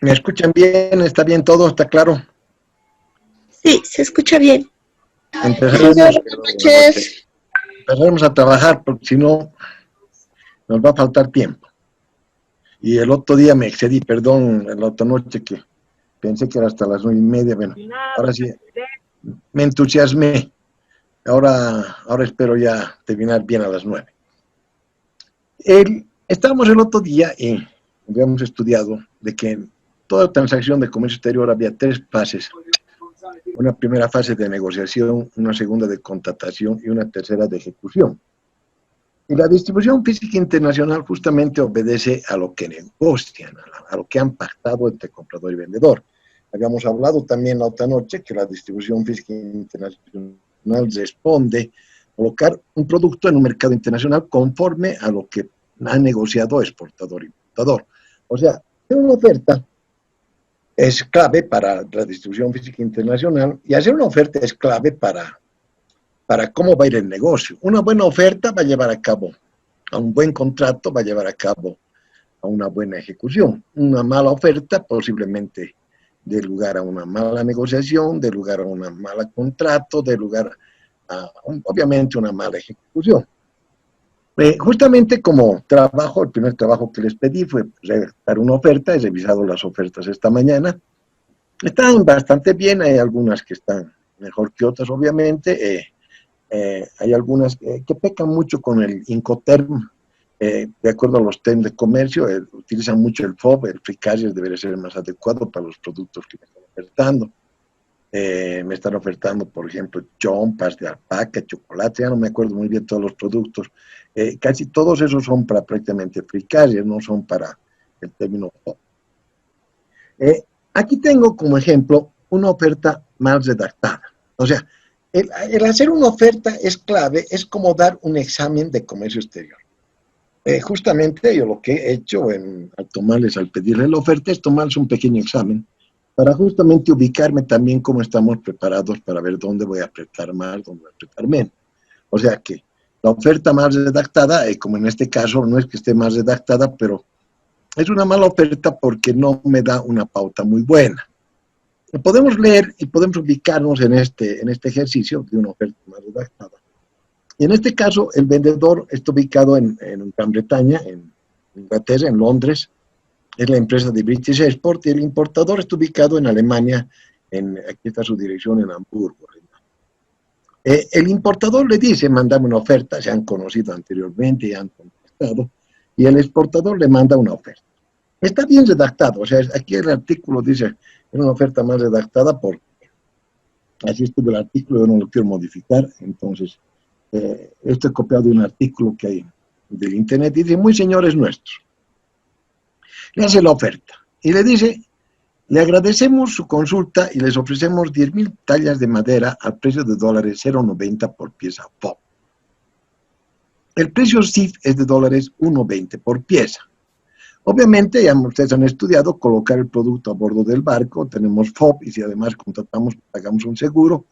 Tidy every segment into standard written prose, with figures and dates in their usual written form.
¿Me escuchan bien? ¿Está bien todo? ¿Está claro? Sí, se escucha bien. Empezaremos, Señor, buenas noches. empezaremos a trabajar porque si no nos va a faltar tiempo. Y el otro día me excedí, perdón, la otra noche que pensé que era hasta las 9:30. Bueno, ahora sí me entusiasmé. Ahora espero ya terminar bien a las 9. Estábamos el otro día y habíamos estudiado de que en toda transacción de comercio exterior había tres fases. Una primera fase de negociación, una segunda de contratación y una tercera de ejecución. Y la distribución física internacional justamente obedece a lo que negocian, a lo que han pactado entre comprador y vendedor. Habíamos hablado también la otra noche que la distribución física internacional responde a colocar un producto en un mercado internacional conforme a lo que ha negociado exportador y importador. O sea, una oferta es clave para la distribución física internacional y hacer una oferta es clave para cómo va a ir el negocio. Una buena oferta va a llevar a cabo a un buen contrato, va a llevar a cabo a una buena ejecución. Una mala oferta posiblemente dé lugar a una mala negociación, dé lugar a un mal contrato, dé lugar a, obviamente, una mala ejecución. Justamente como trabajo, el primer trabajo que les pedí fue redactar una oferta, he revisado las ofertas esta mañana, están bastante bien, hay algunas que están mejor que otras, obviamente, hay algunas que pecan mucho con el Incoterm, de acuerdo a los términos de comercio, utilizan mucho el FOB, el Free Carrier debería ser más adecuado para los productos que me están ofertando. Me están ofertando, por ejemplo, chompas de alpaca, chocolate, ya no me acuerdo muy bien todos los productos. Casi todos esos son para prácticamente Free Carrier, no son para el término FOB. Aquí tengo como ejemplo una oferta mal redactada. O sea, el hacer una oferta es clave, es como dar un examen de comercio exterior. Justamente yo lo que he hecho al pedirle la oferta es tomarles un pequeño examen para justamente ubicarme también cómo estamos preparados para ver dónde voy a apretar más, dónde voy a apretar menos. O sea que la oferta más redactada, como en este caso, no es que esté más redactada, pero es una mala oferta porque no me da una pauta muy buena. Podemos leer y podemos ubicarnos en este ejercicio de una oferta más redactada. Y en este caso, el vendedor está ubicado en Gran Bretaña, en Inglaterra, en Londres, es la empresa de British Export, y el importador está ubicado en Alemania, aquí está su dirección en Hamburgo. El importador le dice, mándame una oferta, se han conocido anteriormente y han contestado, y el exportador le manda una oferta. Está bien redactado, o sea, aquí el artículo dice, es una oferta más redactada porque así estuvo el artículo, yo no lo quiero modificar, entonces, esto he copiado de un artículo que hay del internet, y dice, muy señores nuestros, le hace la oferta, y le dice, le agradecemos su consulta y les ofrecemos 10,000 tallas de madera al precio de dólares 0,90 por pieza FOB. El precio CIF es de dólares 1,20 por pieza. Obviamente, ya ustedes han estudiado colocar el producto a bordo del barco, tenemos FOB, y si además contratamos, pagamos un seguro,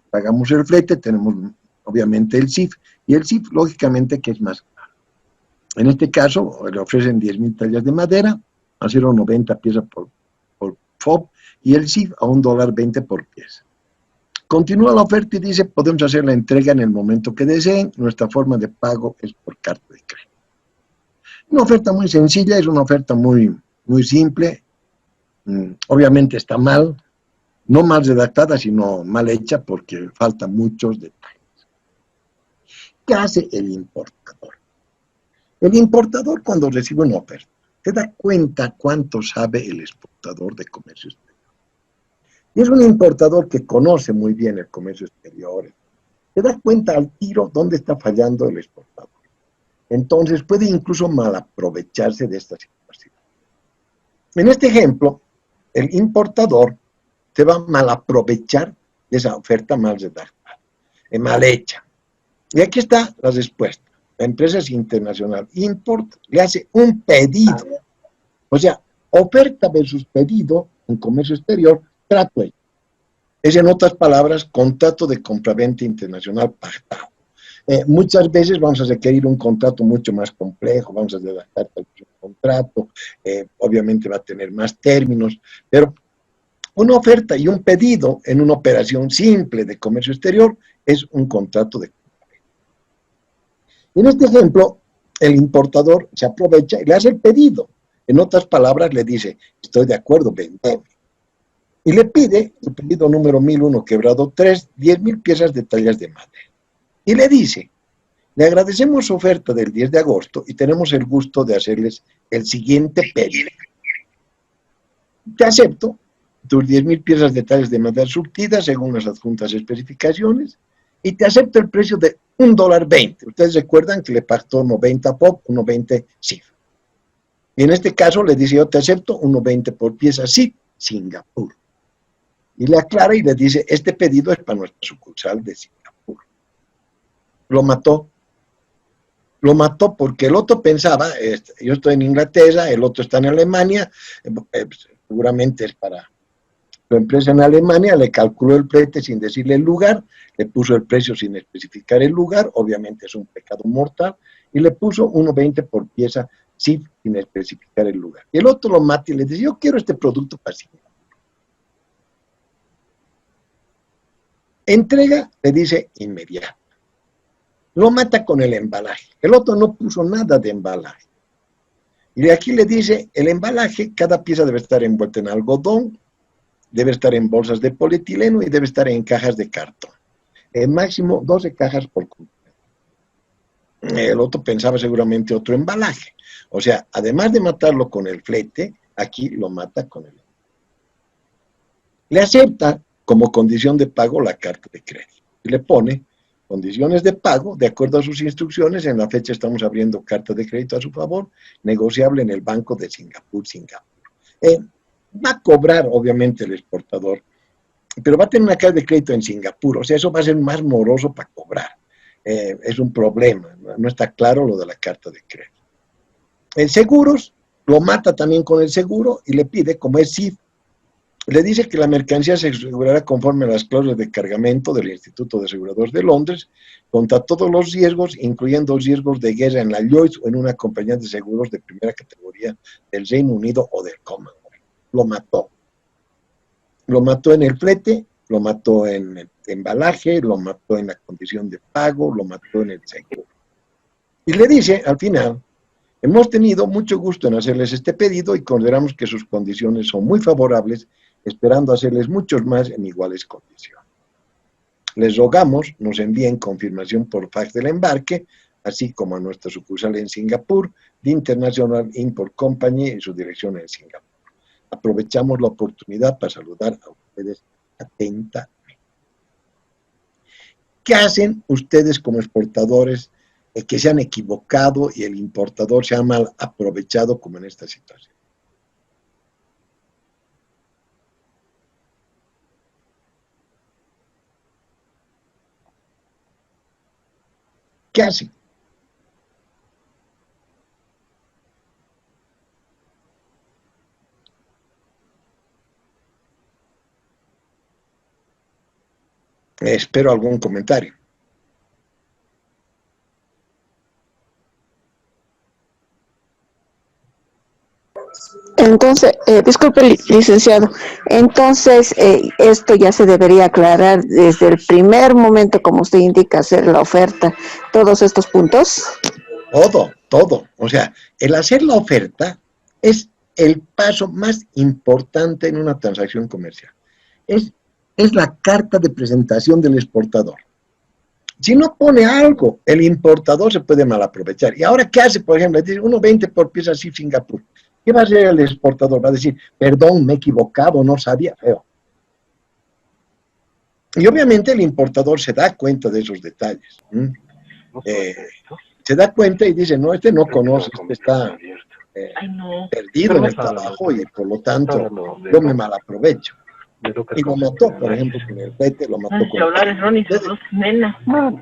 pagamos el flete, tenemos obviamente el CIF, y el CIF lógicamente que es más caro. En este caso, le ofrecen 10,000 tallas de madera, a 0,90 pieza por FOB, y el CIF a $1.20 por pieza. Continúa la oferta y dice, podemos hacer la entrega en el momento que deseen, nuestra forma de pago es por carta de crédito. Una oferta muy sencilla, es una oferta muy, muy simple, obviamente está mal, no mal redactada, sino mal hecha porque faltan muchos detalles. ¿Qué hace el importador? El importador, cuando recibe una oferta, se da cuenta cuánto sabe el exportador de comercio exterior. Y es un importador que conoce muy bien el comercio exterior, se da cuenta al tiro dónde está fallando el exportador. Entonces puede incluso malaprovecharse de esta situación. En este ejemplo, el importador se va a malaprovechar de esa oferta mal redactada, mal hecha. Y aquí está la respuesta. La empresa es internacional. Import le hace un pedido. O sea, oferta versus pedido en comercio exterior, trato hecho. Es, en otras palabras, contrato de compraventa internacional pactado. Muchas veces vamos a requerir un contrato mucho más complejo, vamos a redactar un contrato, obviamente va a tener más términos, pero una oferta y un pedido en una operación simple de comercio exterior es un contrato de compra. En este ejemplo, el importador se aprovecha y le hace el pedido. En otras palabras, le dice, estoy de acuerdo, vendeme. Y le pide el pedido número 1001, quebrado 3, 10,000 piezas de tallas de madera. Y le dice, le agradecemos su oferta del 10 de agosto y tenemos el gusto de hacerles el siguiente pedido. Te acepto tus 10,000 piezas de tallas de madera surtidas según las adjuntas especificaciones y te acepto el precio de $1.20. Ustedes recuerdan que le pactó 90 POP, 1.20 CIF. Y en este caso le dice, yo te acepto 1.20 por pieza CIF, Singapur. Y le aclara y le dice, este pedido es para nuestra sucursal de Singapur. Lo mató. Lo mató porque el otro pensaba, yo estoy en Inglaterra, el otro está en Alemania, seguramente es para su empresa en Alemania, le calculó el flete sin decirle el lugar, le puso el precio sin especificar el lugar, obviamente es un pecado mortal, y le puso 1.20 por pieza sin especificar el lugar. Y el otro lo mata y le dice, yo quiero este producto para Singapur. Entrega, le dice, inmediato. Lo mata con el embalaje. El otro no puso nada de embalaje. Y aquí le dice, el embalaje, cada pieza debe estar envuelta en algodón, debe estar en bolsas de polietileno y debe estar en cajas de cartón. Máximo 12 cajas por completo. El otro pensaba seguramente otro embalaje. O sea, además de matarlo con el flete, aquí lo mata con el. Le acepta como condición de pago la carta de crédito. Y le pone condiciones de pago, de acuerdo a sus instrucciones, en la fecha estamos abriendo carta de crédito a su favor, negociable en el Banco de Singapur. Va a cobrar, obviamente, el exportador, pero va a tener una carta de crédito en Singapur, o sea, eso va a ser más moroso para cobrar. Es un problema, no está claro lo de la carta de crédito. En seguros, lo mata también con el seguro y le pide, como es CIF, le dice que la mercancía se asegurará conforme a las cláusulas de cargamento del Instituto de Aseguradores de Londres contra todos los riesgos, incluyendo riesgos de guerra en la Lloyds o en una compañía de seguros de primera categoría del Reino Unido o del Commonwealth. Lo mató. Lo mató en el flete, lo mató en el embalaje, lo mató en la condición de pago, lo mató en el seguro. Y le dice, al final, hemos tenido mucho gusto en hacerles este pedido y consideramos que sus condiciones son muy favorables, esperando hacerles muchos más en iguales condiciones. Les rogamos nos envíen confirmación por fax del embarque, así como a nuestra sucursal en Singapur, de International Import Company y su dirección en Singapur. Aprovechamos la oportunidad para saludar a ustedes atentamente. ¿Qué hacen ustedes como exportadores que se han equivocado y el importador se ha mal aprovechado como en esta situación? ¿Qué hacen? Espero algún comentario. Entonces, disculpe, licenciado, entonces esto ya se debería aclarar desde el primer momento, como usted indica, hacer la oferta, todos estos puntos. Todo. O sea, el hacer la oferta es el paso más importante en una transacción comercial. Es la carta de presentación del exportador. Si no pone algo, el importador se puede mal aprovechar. ¿Y ahora qué hace? Por ejemplo, dice 1.20 por pieza así Singapur. ¿Qué va a hacer el exportador? Va a decir, perdón, me he equivocado, no sabía, feo. Y obviamente el importador se da cuenta de esos detalles. Se da cuenta y dice, no, este no conoce, este está perdido en el trabajo y por lo tanto yo me malaprovecho. Y lo mató, por ejemplo, con el flete, lo mató con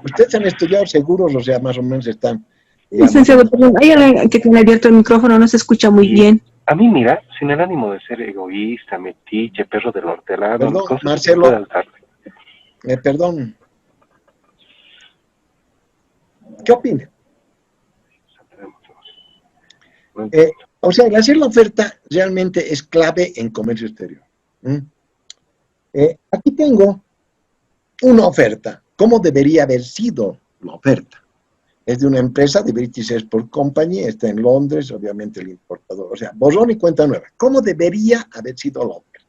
ustedes han estudiado seguros, o sea, más o menos están. Licenciado, perdón, hay alguien que tiene abierto el micrófono, no se escucha muy bien. A mí, mira, sin el ánimo de ser egoísta, metiche, perro del hortelano, perdón, Marcelo, perdón. ¿Qué opina? O sea, el hacer la oferta realmente es clave en comercio exterior. Aquí tengo una oferta. ¿Cómo debería haber sido la oferta? Es de una empresa de British Export Company, está en Londres, obviamente el importador. O sea, borrón y cuenta nueva. ¿Cómo debería haber sido la oferta?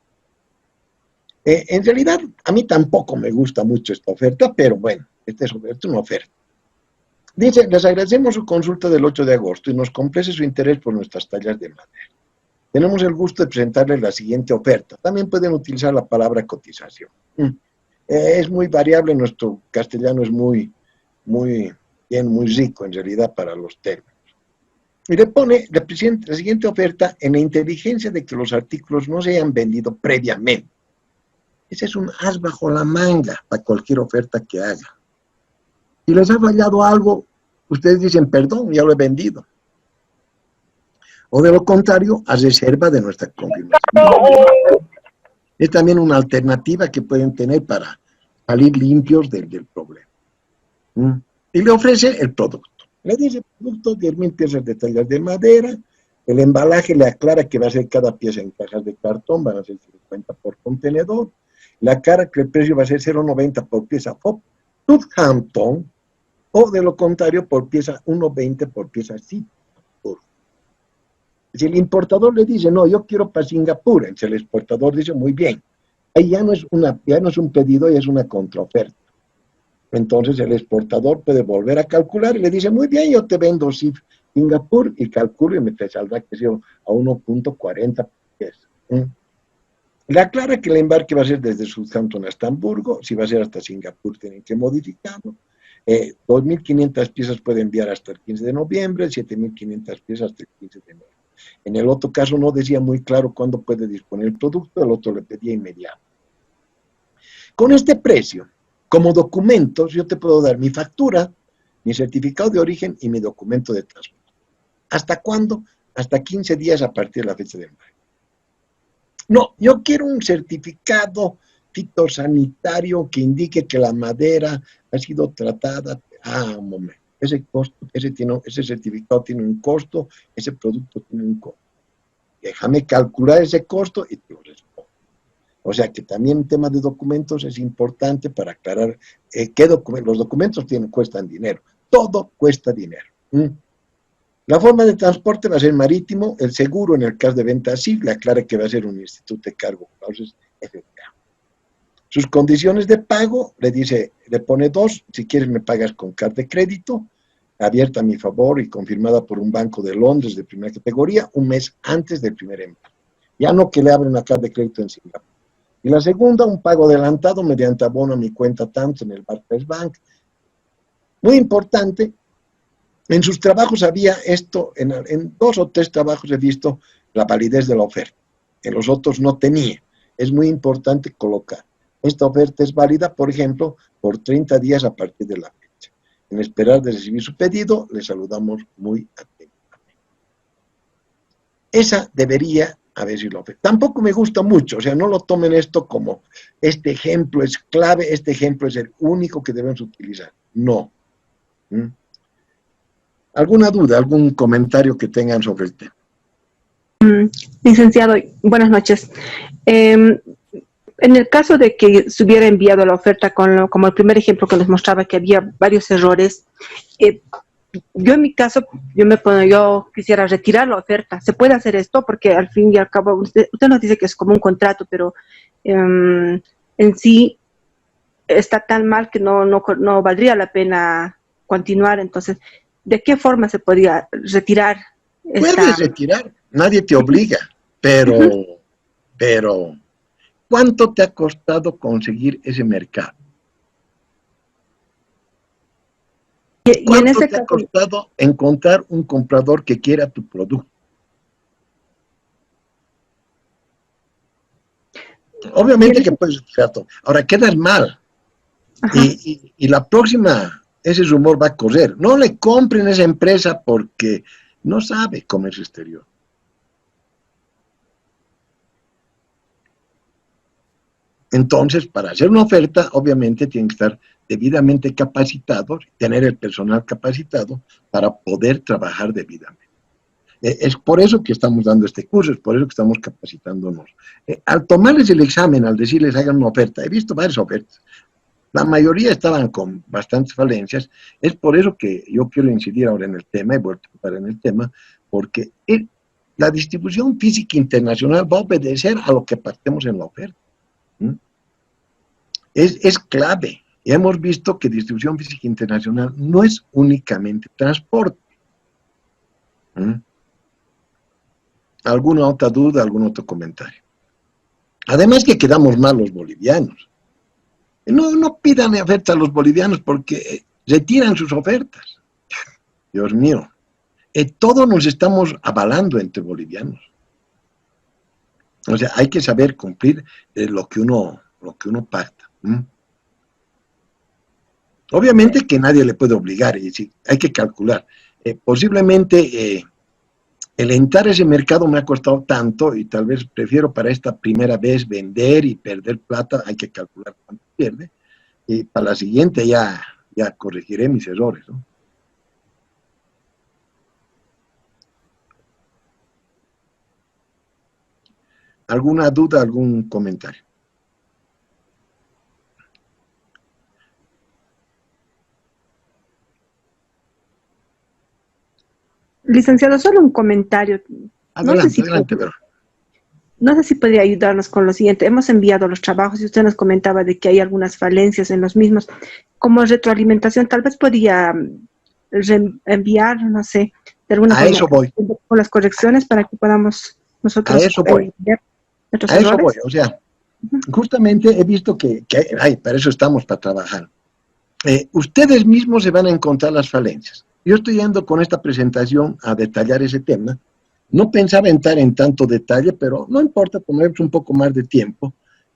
En realidad, a mí tampoco me gusta mucho esta oferta, pero bueno, esta es una oferta. Dice, les agradecemos su consulta del 8 de agosto y nos complace su interés por nuestras tallas de madera. Tenemos el gusto de presentarles la siguiente oferta. También pueden utilizar la palabra cotización. Es muy variable, nuestro castellano es muy rico en realidad para los términos. Y le pone la siguiente oferta en la inteligencia de que los artículos no se hayan vendido previamente. Ese es un as bajo la manga para cualquier oferta que haga. Si les ha fallado algo, ustedes dicen, perdón, ya lo he vendido. O de lo contrario, a reserva de nuestra confirmación. Es también una alternativa que pueden tener para salir limpios del problema. Y le ofrece el producto. Le dice, producto, 10,000 piezas de tallas de madera. El embalaje le aclara que va a ser cada pieza en cajas de cartón, van a ser 50 por contenedor. Le aclara que el precio va a ser 0,90 por pieza FOB Southampton, o de lo contrario, por pieza 1,20 por pieza Singapur. Si el importador le dice, no, yo quiero para Singapur, entonces el exportador dice, muy bien. Ahí ya no es un pedido, ya es una contraoferta. Entonces el exportador puede volver a calcular y le dice, muy bien, yo te vendo Singapur y calculo y me te saldrá que sea a 1,40 piezas. Le aclara que el embarque va a ser desde Southampton hasta Hamburgo, si va a ser hasta Singapur tienen que modificarlo. 2,500 piezas puede enviar hasta el 15 de noviembre, 7,500 piezas hasta el 15 de noviembre. En el otro caso no decía muy claro cuándo puede disponer el producto, el otro le pedía inmediato. Con este precio, como documentos, yo te puedo dar mi factura, mi certificado de origen y mi documento de transporte. ¿Hasta cuándo? Hasta 15 días a partir de la fecha de embarque. No, yo quiero un certificado fitosanitario que indique que la madera ha sido tratada. Un momento. Ese certificado tiene un costo, ese producto tiene un costo. Déjame calcular ese costo y te lo respondo. O sea que también el tema de documentos es importante para aclarar los documentos cuestan dinero. Todo cuesta dinero. La forma de transporte va a ser marítimo, el seguro en el caso de venta así, le aclara que va a ser un instituto de cargo, entonces FCA. Sus condiciones de pago, le pone 2, si quieres me pagas con carta de crédito, abierta a mi favor y confirmada por un banco de Londres de primera categoría, un mes antes del primer envío. Ya no que le abren una carta de crédito en Singapur. Y la segunda, un pago adelantado mediante abono a mi cuenta tanto en el Barclays Bank. Muy importante. En sus trabajos había esto, en 2 o 3 trabajos he visto la validez de la oferta, en los otros no tenía. Es muy importante colocar. Esta oferta es válida, por ejemplo, por 30 días a partir de la fecha. En esperar de recibir su pedido, le saludamos muy atentamente. Esa debería haber sido la oferta. Tampoco me gusta mucho, o sea, no lo tomen esto como este ejemplo es clave, este ejemplo es el único que debemos utilizar. No. ¿Alguna duda, algún comentario que tengan sobre el tema? Licenciado, buenas noches. En el caso de que se hubiera enviado la oferta como el primer ejemplo que les mostraba, que había varios errores, yo en mi caso, yo quisiera retirar la oferta. ¿Se puede hacer esto? Porque al fin y al cabo, usted nos dice que es como un contrato, pero en sí está tan mal que no valdría la pena continuar. Entonces, ¿de qué forma se podría retirar Puedes retirar, nadie te obliga, pero ¿cuánto te ha costado conseguir ese mercado? ¿Cuánto te ha costado encontrar un comprador que quiera tu producto? Obviamente que puedes retirar todo. Ahora, quedas mal. Y la próxima, ese rumor va a correr. No le compren a esa empresa porque no sabe comercio exterior. Entonces, para hacer una oferta, obviamente tienen que estar debidamente capacitados, tener el personal capacitado para poder trabajar debidamente. Es por eso que estamos dando este curso, es por eso que estamos capacitándonos. Al tomarles el examen, al decirles hagan una oferta, he visto varias ofertas, la mayoría estaban con bastantes falencias, es por eso que yo quiero incidir ahora en el tema, he vuelto a estar en el tema, porque la distribución física internacional va a obedecer a lo que pactemos en la oferta. Es clave. Y hemos visto que distribución física internacional no es únicamente transporte. ¿Alguna otra duda, algún otro comentario? Además que quedamos mal los bolivianos. No pidan oferta a los bolivianos porque retiran sus ofertas. Dios mío. Todos nos estamos avalando entre bolivianos. O sea, hay que saber cumplir lo que uno pacta. Obviamente que nadie le puede obligar, y sí, hay que calcular. Posiblemente el entrar a ese mercado me ha costado tanto y tal vez prefiero para esta primera vez vender y perder plata, hay que calcular cuánto pierde, y para la siguiente ya corregiré mis errores, ¿no? ¿Alguna duda, algún comentario? Licenciado, solo un comentario. Adelante, adelante, pero. No sé si podría ayudarnos con lo siguiente. Hemos enviado los trabajos y usted nos comentaba de que hay algunas falencias en los mismos. Como retroalimentación, tal vez podría enviar, no sé, de alguna forma, eso voy. con las correcciones para que podamos nosotros a eso voy. ver nuestros A eso errores. voy, o sea, justamente he visto que para eso estamos, para trabajar. Ustedes mismos se van a encontrar las falencias. Yo estoy yendo con esta presentación a detallar ese tema. No pensaba entrar en tanto detalle, pero no importa, tomaremos un poco más de tiempo.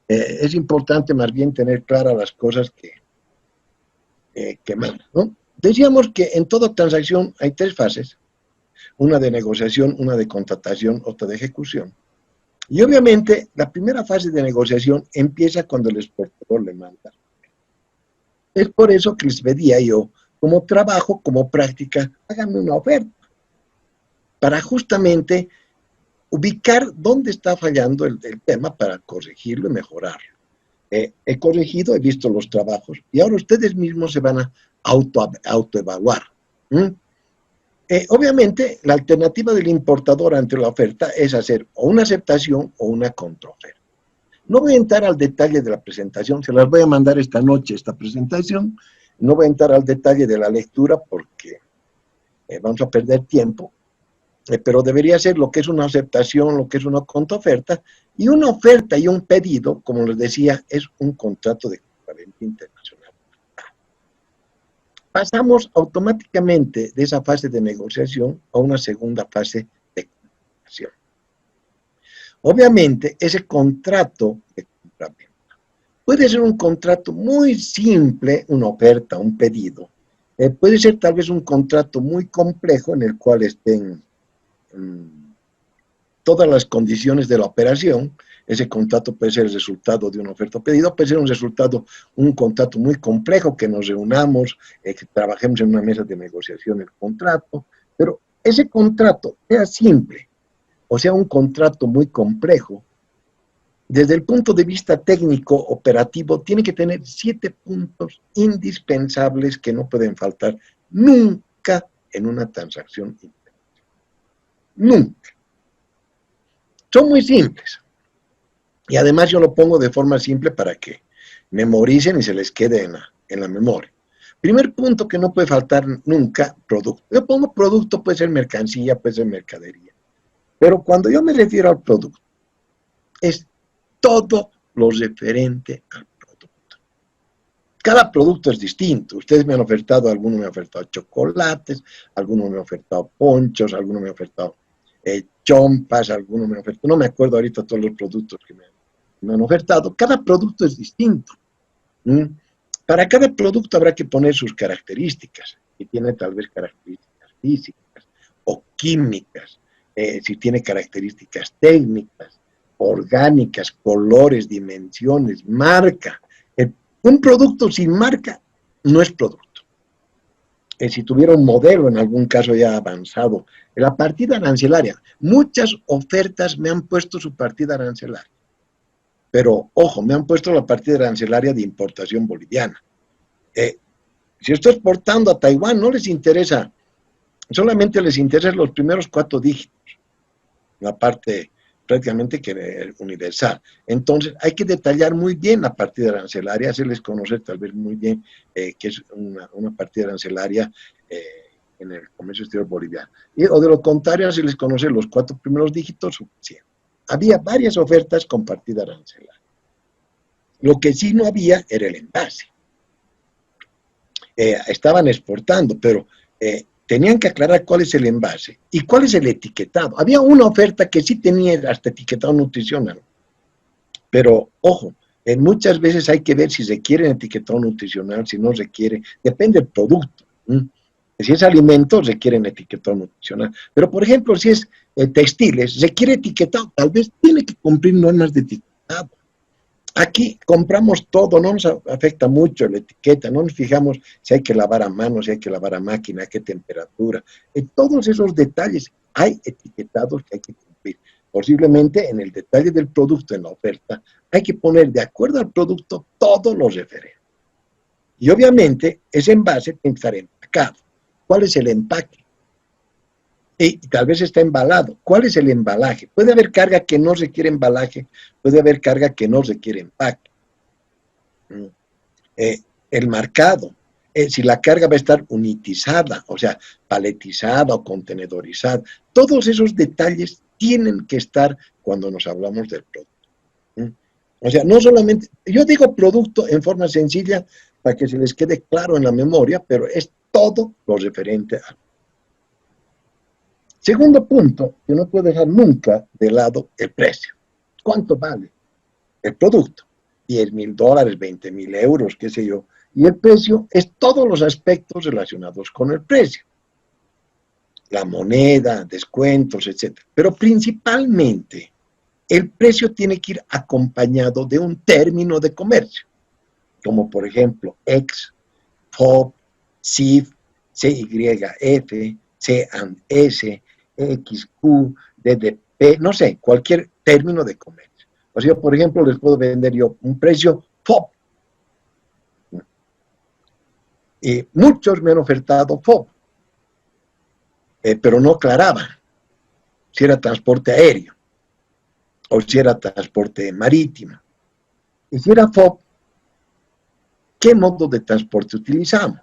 Es importante más bien tener claras las cosas que mandan, ¿no? Decíamos que en toda transacción hay 3 fases. Una de negociación, una de contratación, otra de ejecución. Y obviamente la primera fase de negociación empieza cuando el exportador le manda. Es por eso que les pedía yo, como trabajo, como práctica, háganme una oferta, para justamente ubicar dónde está fallando el tema para corregirlo y mejorarlo. He corregido, he visto los trabajos, y ahora ustedes mismos se van a autoevaluar. Obviamente, la alternativa del importador ante la oferta es hacer o una aceptación o una contraoferta. No voy a entrar al detalle de la presentación, se las voy a mandar esta noche, esta presentación. No voy a entrar al detalle de la lectura porque vamos a perder tiempo, pero debería ser lo que es una aceptación, lo que es una contraoferta, y una oferta y un pedido, como les decía, es un contrato de equivalente internacional. Pasamos automáticamente de esa fase de negociación a una segunda fase de contratación. Obviamente, ese contrato de compraventa puede ser un contrato muy simple, una oferta, un pedido. Puede ser tal vez un contrato muy complejo en el cual estén todas las condiciones de la operación. Ese contrato puede ser el resultado de una oferta o pedido, puede ser un contrato muy complejo, que nos reunamos, que trabajemos en una mesa de negociación el contrato, pero ese contrato sea simple, o sea un contrato muy complejo, desde el punto de vista técnico, operativo, tiene que tener 7 puntos indispensables que no pueden faltar nunca en una transacción internacional. Nunca. Son muy simples. Y además yo lo pongo de forma simple para que memoricen y se les quede en la memoria. Primer punto que no puede faltar nunca, producto. Yo pongo producto, puede ser mercancía, puede ser mercadería. Pero cuando yo me refiero al producto, es todo lo referente al producto. Cada producto es distinto. Ustedes me han ofertado, algunos me han ofertado chocolates, algunos me han ofertado ponchos, algunos me han ofertado chompas, algunos me han ofertado, no me acuerdo ahorita todos los productos que me han ofertado. Cada producto es distinto. Para cada producto habrá que poner sus características, si tiene tal vez características físicas o químicas, si tiene características técnicas. orgánicas, colores, dimensiones, marca. Un producto sin marca no es producto. Si tuviera un modelo, en algún caso ya avanzado, la partida arancelaria, muchas ofertas me han puesto su partida arancelaria. Pero, ojo, me han puesto la partida arancelaria de importación boliviana. Si estoy exportando a Taiwán, no les interesa, solamente les interesan los primeros 4 dígitos, la parte prácticamente que universal. Entonces, hay que detallar muy bien la partida arancelaria, hacerles conocer tal vez muy bien que es una partida arancelaria en el comercio exterior boliviano. O de lo contrario, hacerles conocer los 4 primeros dígitos suficiente. Había varias ofertas con partida arancelaria. Lo que sí no había era el envase. Estaban exportando, pero tenían que aclarar cuál es el envase y cuál es el etiquetado. Había una oferta que sí tenía hasta etiquetado nutricional, pero ojo, muchas veces hay que ver si se quiere etiquetado nutricional, si no se quiere, depende del producto. Si es alimento, se quiere etiquetado nutricional, pero por ejemplo, si es textiles, se quiere etiquetado, tal vez tiene que cumplir normas de etiquetado. Aquí compramos todo, no nos afecta mucho la etiqueta, no nos fijamos si hay que lavar a mano, si hay que lavar a máquina, a qué temperatura. En todos esos detalles hay etiquetados que hay que cumplir. Posiblemente en el detalle del producto, en la oferta, hay que poner de acuerdo al producto todos los referentes. Y obviamente ese envase tiene que estar empacado. ¿Cuál es el empaque? Y tal vez está embalado. ¿Cuál es el embalaje? Puede haber carga que no requiere embalaje, puede haber carga que no requiere empaque. El marcado, si la carga va a estar unitizada, o sea, paletizada o contenedorizada, todos esos detalles tienen que estar cuando nos hablamos del producto. O sea, no solamente, yo digo producto en forma sencilla para que se les quede claro en la memoria, pero es todo lo referente a. Segundo punto, que no puedo dejar nunca de lado el precio. ¿Cuánto vale el producto? $10,000, $20,000 euros, qué sé yo. Y el precio es todos los aspectos relacionados con el precio. La moneda, descuentos, etc. Pero principalmente, el precio tiene que ir acompañado de un término de comercio, como por ejemplo X, FOB, CIF, CYF, C&S, XQ, DDP, no sé, cualquier término de comercio. O sea, por ejemplo, les puedo vender yo un precio FOB. Y muchos me han ofertado FOB, pero no aclaraban si era transporte aéreo o si era transporte marítimo. Y si era FOB, ¿qué modo de transporte utilizamos?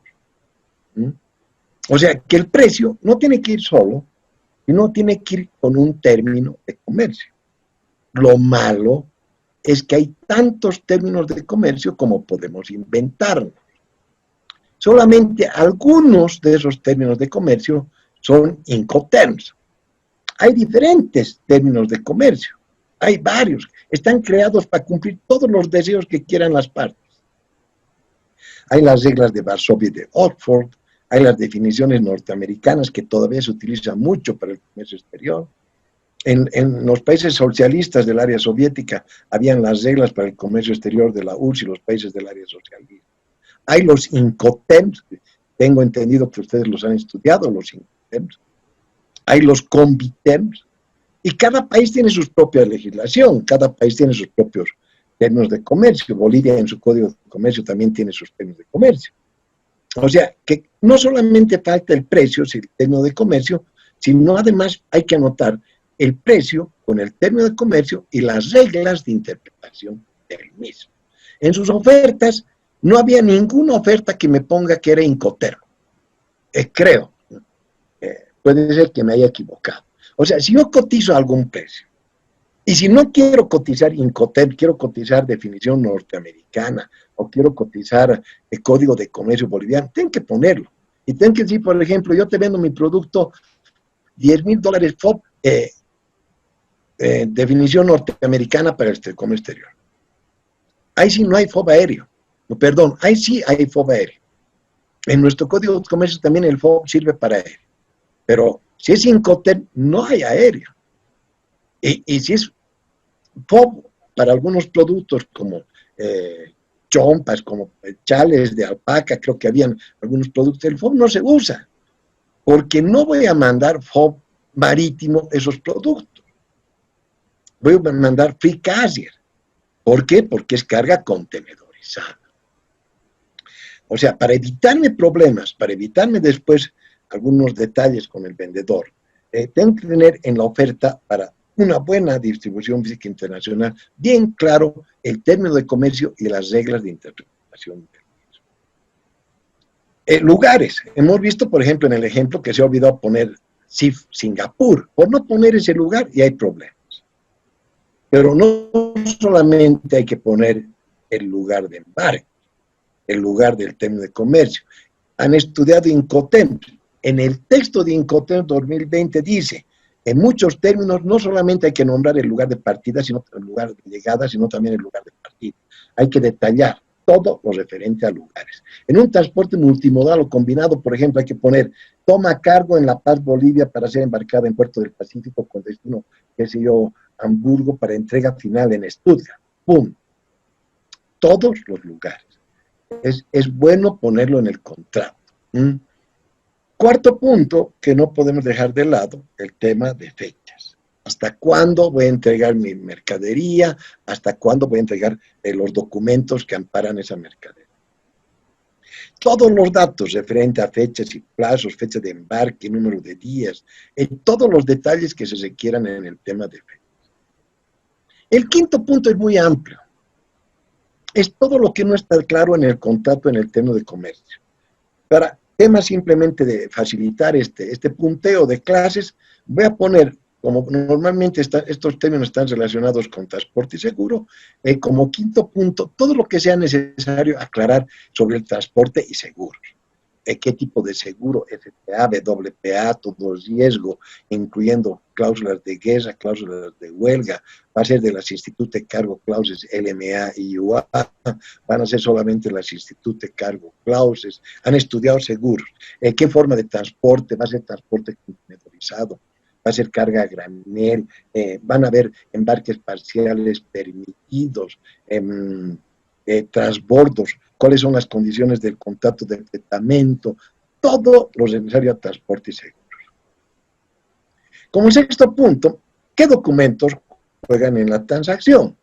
O sea, que el precio no tiene que ir solo, sino tiene que ir con un término de comercio. Lo malo es que hay tantos términos de comercio como podemos inventarnos. Solamente algunos de esos términos de comercio son Incoterms. Hay diferentes términos de comercio, hay varios, están creados para cumplir todos los deseos que quieran las partes. Hay las reglas de Varsovia y de Oxford, hay las definiciones norteamericanas que todavía se utilizan mucho para el comercio exterior. En los países socialistas del área soviética habían las reglas para el comercio exterior de la URSS y los países del área socialista. Hay los Incoterms, tengo entendido que ustedes los han estudiado, los Incoterms. Hay los Combiterms, y cada país tiene su propia legislación, cada país tiene sus propios términos de comercio. Bolivia en su Código de Comercio también tiene sus términos de comercio. O sea, que no solamente falta el precio, el término de comercio, sino además hay que anotar el precio con el término de comercio y las reglas de interpretación del mismo. En sus ofertas no había ninguna oferta que me ponga que era Incoterm. Creo. Puede ser que me haya equivocado. O sea, si yo cotizo algún precio, y si no quiero cotizar Incoterm, quiero cotizar definición norteamericana, o quiero cotizar el Código de Comercio boliviano, tengo que ponerlo. Y tengo que decir, por ejemplo, yo te vendo mi producto $10,000 FOB, definición norteamericana para el comercio exterior. Ahí sí no hay FOB aéreo. Perdón, ahí sí hay FOB aéreo. En nuestro Código de Comercio también el FOB sirve para aéreo. Pero si es Incoterm, no hay aéreo. Y si es FOB para algunos productos como chompas, como chales de alpaca, creo que habían algunos productos, el FOB no se usa, porque no voy a mandar FOB marítimo esos productos. Voy a mandar free carrier. ¿Por qué? Porque es carga contenedorizada. O sea, para evitarme problemas, para evitarme después algunos detalles con el vendedor, tengo que tener en la oferta para una buena distribución física internacional bien claro el término de comercio y las reglas de interpretación del mismo. Lugares. Hemos visto, por ejemplo, en el ejemplo que se ha olvidado poner SIF Singapur. Por no poner ese lugar y hay problemas. Pero no solamente hay que poner el lugar de embarque, el lugar del término de comercio. Han estudiado Incoterm. En el texto de Incoterm 2020 dice, en muchos términos no solamente hay que nombrar el lugar de partida, sino el lugar de llegada, sino también el lugar de partida. Hay que detallar todo lo referente a lugares. En un transporte multimodal o combinado, por ejemplo, hay que poner toma cargo en La Paz, Bolivia, para ser embarcada en Puerto del Pacífico con destino, qué sé yo, Hamburgo, para entrega final en Stuttgart. ¡Pum! Todos los lugares. Es bueno ponerlo en el contrato. Cuarto punto, que no podemos dejar de lado, el tema de fechas. ¿Hasta cuándo voy a entregar mi mercadería? ¿Hasta cuándo voy a entregar los documentos que amparan esa mercadería? Todos los datos referentes a fechas y plazos, fecha de embarque, número de días, todos los detalles que se requieran en el tema de fechas. El quinto punto es muy amplio. Es todo lo que no está claro en el contrato, en el término de comercio. Para temas simplemente de facilitar este punteo de clases, voy a poner, como normalmente estos términos están relacionados con transporte y seguro, como quinto punto, todo lo que sea necesario aclarar sobre el transporte y seguros. ¿Qué tipo de seguro? FPA, WPA, todo riesgo, incluyendo cláusulas de guerra, cláusulas de huelga, va a ser de las Institute Cargo Clauses LMA y UA, van a ser solamente las Institute Cargo Clauses, han estudiado seguros, qué forma de transporte, va a ser transporte contenedorizado, va a ser carga a granel, van a haber embarques parciales permitidos, transbordos, cuáles son las condiciones del contrato de fletamento, todo lo necesario a transporte y seguros. Como sexto punto, ¿qué documentos juegan en la transacción?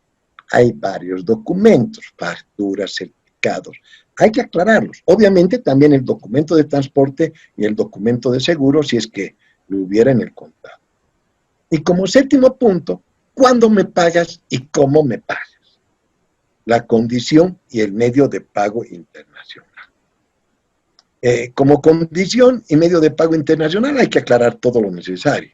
Hay varios documentos, facturas, certificados, hay que aclararlos. Obviamente también el documento de transporte y el documento de seguro, si es que lo hubiera en el contrato. Y como séptimo punto, ¿cuándo me pagas y cómo me pagas? La condición y el medio de pago internacional. Como condición y medio de pago internacional hay que aclarar todo lo necesario.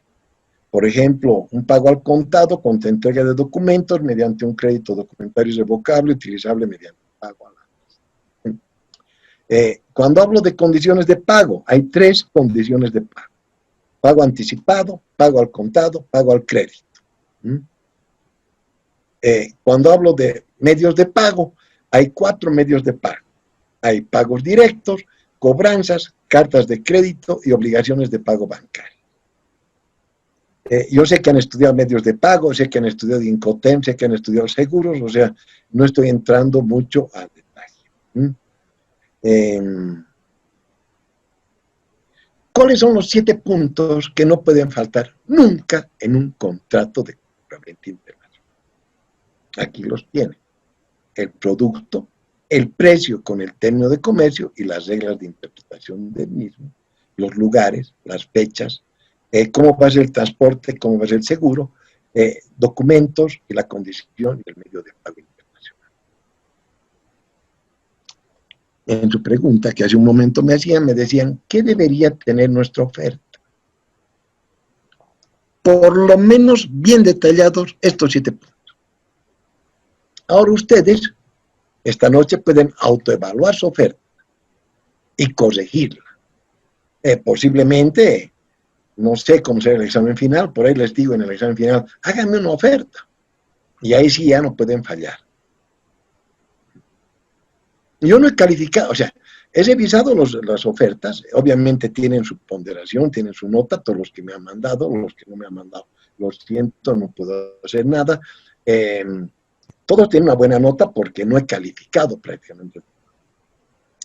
Por ejemplo, un pago al contado contra entrega de documentos mediante un crédito documentario irrevocable utilizable mediante pago a la. Cuando hablo de condiciones de pago, hay tres condiciones de pago. Pago anticipado, pago al contado, pago al crédito. Cuando hablo de medios de pago, hay 4 medios de pago. Hay pagos directos, cobranzas, cartas de crédito y obligaciones de pago bancario. Yo sé que han estudiado medios de pago, sé que han estudiado Incoterm, sé que han estudiado seguros, o sea, no estoy entrando mucho al detalle. ¿Cuáles son los 7 puntos que no pueden faltar nunca en un contrato de compraventa internacional? Aquí los tiene. El producto, el precio con el término de comercio y las reglas de interpretación del mismo, los lugares, las fechas, cómo va a ser el transporte, cómo va a ser el seguro, documentos y la condición y el medio de pago internacional. En su pregunta, que hace un momento me decían, ¿qué debería tener nuestra oferta? Por lo menos bien detallados estos 7 puntos. Ahora ustedes, esta noche pueden autoevaluar su oferta y corregirla. Posiblemente, no sé cómo será el examen final, por ahí les digo en el examen final, háganme una oferta. Y ahí sí ya no pueden fallar. Yo no he calificado, o sea, he revisado las ofertas, obviamente tienen su ponderación, tienen su nota, todos los que me han mandado, los que no me han mandado, lo siento, no puedo hacer nada. todos tienen una buena nota porque no he calificado prácticamente.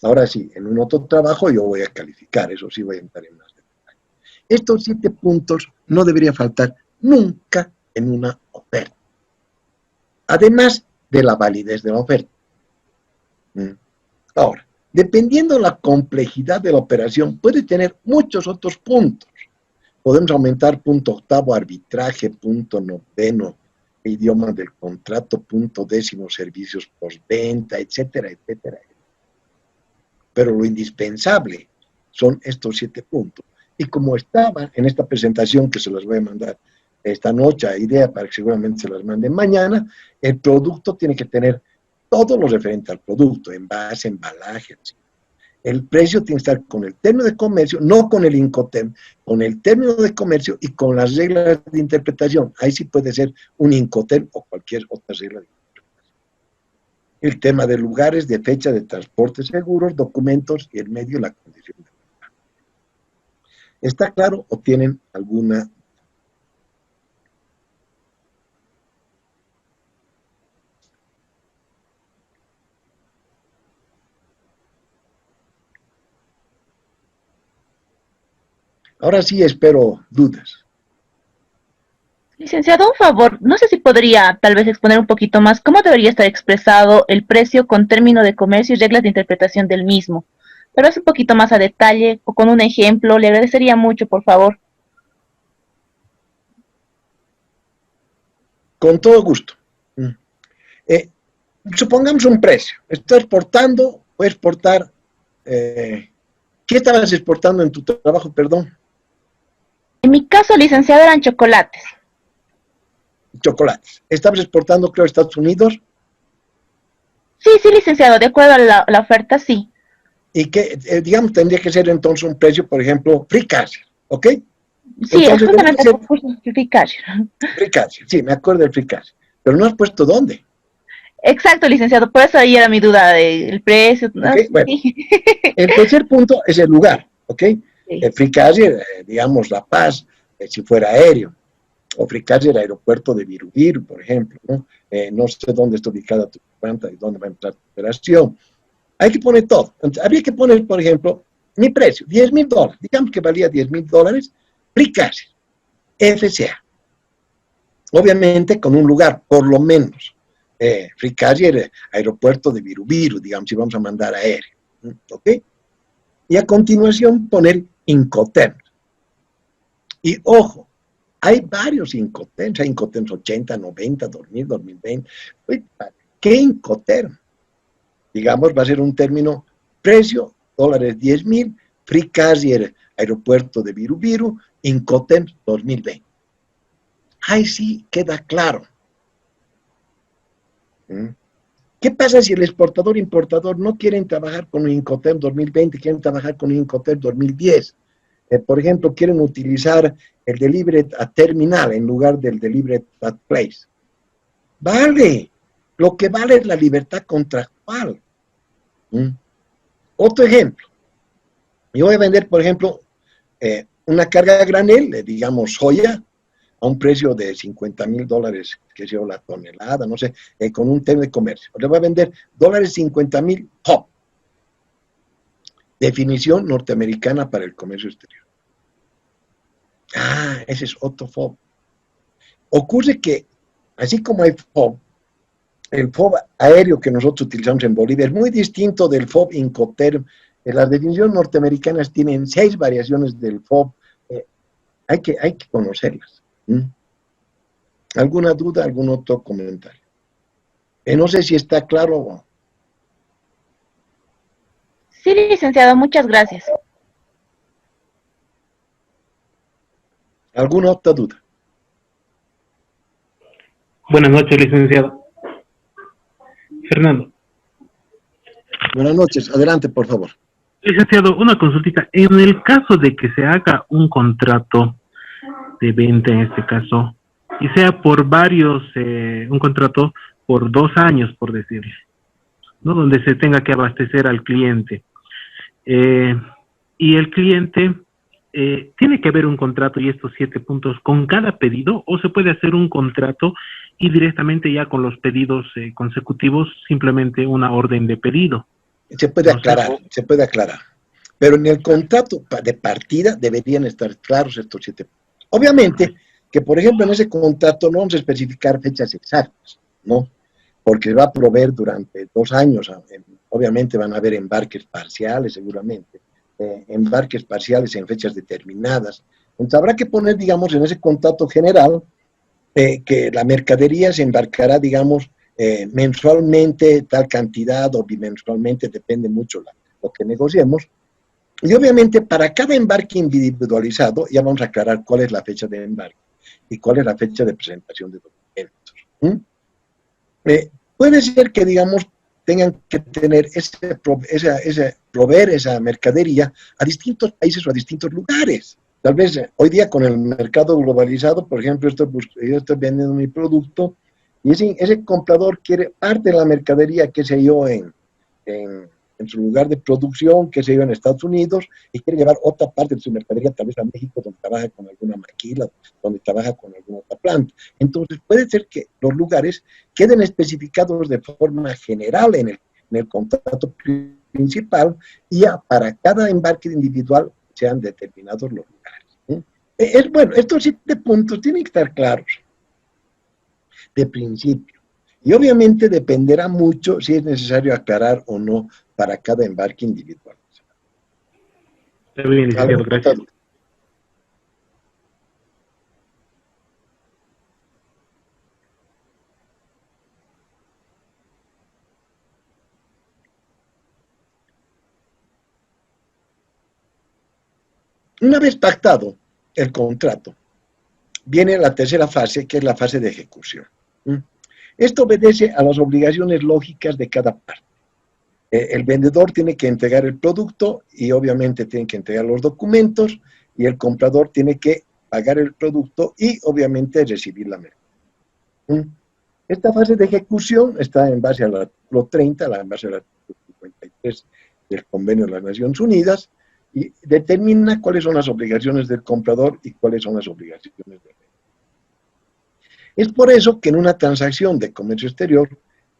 Ahora sí, en un otro trabajo yo voy a calificar, eso sí voy a entrar en más detalle. Estos 7 puntos no debería faltar nunca en una oferta. Además de la validez de la oferta. Ahora, dependiendo de la complejidad de la operación, puede tener muchos otros puntos. Podemos aumentar punto octavo, arbitraje, punto noveno, idioma del contrato, punto décimo, servicios postventa, etcétera, etcétera. Pero lo indispensable son estos 7 puntos. Y como estaba en esta presentación que se las voy a mandar esta noche, a idea para que seguramente se las manden mañana, el producto tiene que tener todo lo referente al producto, envase, embalaje, etc. El precio tiene que estar con el término de comercio, no con el Incoterm, con el término de comercio y con las reglas de interpretación. Ahí sí puede ser un Incoterm o cualquier otra regla de interpretación. El tema de lugares, de fecha, de transporte, seguros, documentos y el medio y la condición de pago. ¿Está claro o tienen alguna? Ahora sí espero dudas. Licenciado, un favor, no sé si podría tal vez exponer un poquito más cómo debería estar expresado el precio con término de comercio y reglas de interpretación del mismo. Pero es un poquito más a detalle o con un ejemplo, le agradecería mucho, por favor. Con todo gusto. Supongamos un precio. Estás exportando o exportar. ¿Qué estabas exportando en tu trabajo, perdón? En mi caso, licenciado, eran chocolates. Chocolates. ¿Estabas exportando, creo, a Estados Unidos? Sí, sí, licenciado, de acuerdo a la oferta, sí. Y que, digamos, tendría que ser entonces un precio, por ejemplo, free cash, ¿ok? Sí, entonces, es justamente por justificar. Free cash, sí, me acuerdo del free cash. Pero no has puesto dónde. Exacto, licenciado, por eso ahí era mi duda del precio. ¿No? Okay, bueno, Sí. el tercer punto es el lugar, ¿ok? Sí. El free cash, digamos, La Paz, si fuera aéreo. O free cash, el aeropuerto de Virubiru, por ejemplo, ¿no? No sé dónde está ubicada tu planta y dónde va a entrar tu operación. Hay que poner todo. Entonces, habría que poner, por ejemplo, mi precio, $10,000. Digamos que valía $10,000, free cash, FCA. Obviamente con un lugar, por lo menos. Free cash, el aeropuerto de Virubiru, digamos, si vamos a mandar aéreo. ¿Ok? Y a continuación poner Incoterms. Y ojo, hay varios Incoterms. Hay Incoterms 80, 90, 2000, 2020. ¿Qué Incoterm? Digamos, va a ser un término precio, $10,000, free cash y el aeropuerto de Virubiru, Incoterm 2020. Ahí sí queda claro. ¿Qué pasa si el exportador e importador no quieren trabajar con un Incoterm 2020, quieren trabajar con un Incoterm 2010? Por ejemplo, quieren utilizar el delivery at terminal en lugar del delivery at place. Vale, lo que vale es la libertad contractual. Otro ejemplo. Yo voy a vender, por ejemplo, una carga a granel, digamos soya, a un precio de $50,000, que sea la tonelada, no sé, con un término de comercio. Le voy a vender $50,000 FOB. Definición norteamericana para el comercio exterior. Ah, ese es otro FOB. Ocurre que, así como hay FOB, el FOB aéreo que nosotros utilizamos en Bolivia es muy distinto del FOB Incoterm. Las definiciones norteamericanas tienen 6 variaciones del FOB. Hay que conocerlas. ¿Alguna duda, algún otro comentario? No sé si está claro. Sí, licenciado, muchas gracias. ¿Alguna otra duda? Buenas noches, licenciado. Fernando. Buenas noches, adelante, por favor. Licenciado, una consultita. En el caso de que se haga un contrato de venta, en este caso, y sea por varios, un contrato por 2 años, por decirle, ¿no? Donde se tenga que abastecer al cliente. Y el cliente, tiene que haber un contrato y estos 7 puntos con cada pedido, o se puede hacer un contrato y directamente ya con los pedidos consecutivos, simplemente una orden de pedido. Se puede aclarar, se puede aclarar. Pero en el contrato de partida deberían estar claros estos 7 puntos. Obviamente que, por ejemplo, en ese contrato no vamos a especificar fechas exactas, ¿no? Porque va a proveer durante 2 años. Obviamente van a haber embarques parciales, seguramente. Embarques parciales en fechas determinadas. Entonces habrá que poner, digamos, en ese contrato general que la mercadería se embarcará, digamos, mensualmente tal cantidad o bimensualmente, depende mucho lo que negociemos. Y obviamente para cada embarque individualizado ya vamos a aclarar cuál es la fecha de embarque y cuál es la fecha de presentación de documentos. Puede ser que, digamos, tengan que tener proveer esa mercadería a distintos países o a distintos lugares. Tal vez hoy día con el mercado globalizado, por ejemplo, yo estoy vendiendo mi producto y ese comprador quiere parte de la mercadería, qué sé yo, en su lugar de producción, qué sé yo, en Estados Unidos, y quiere llevar otra parte de su mercadería, tal vez a México, donde trabaja con alguna maquila, donde trabaja con alguna otra planta. Entonces, puede ser que los lugares queden especificados de forma general en el contrato principal, y ya para cada embarque individual sean determinados los lugares. Bueno, estos 7 puntos tienen que estar claros de principio. Y obviamente dependerá mucho si es necesario aclarar o no para cada embarque individual. Está bien, licenciado, gracias. Una vez pactado el contrato, viene la tercera fase, que es la fase de ejecución. Esto obedece a las obligaciones lógicas de cada parte. El vendedor tiene que entregar el producto y obviamente tiene que entregar los documentos, y el comprador tiene que pagar el producto y obviamente recibir la mercancía. Esta fase de ejecución está en base al artículo 30, en base al artículo 53 del Convenio de las Naciones Unidas, y determina cuáles son las obligaciones del comprador y cuáles son las obligaciones del vendedor. Es por eso que en una transacción de comercio exterior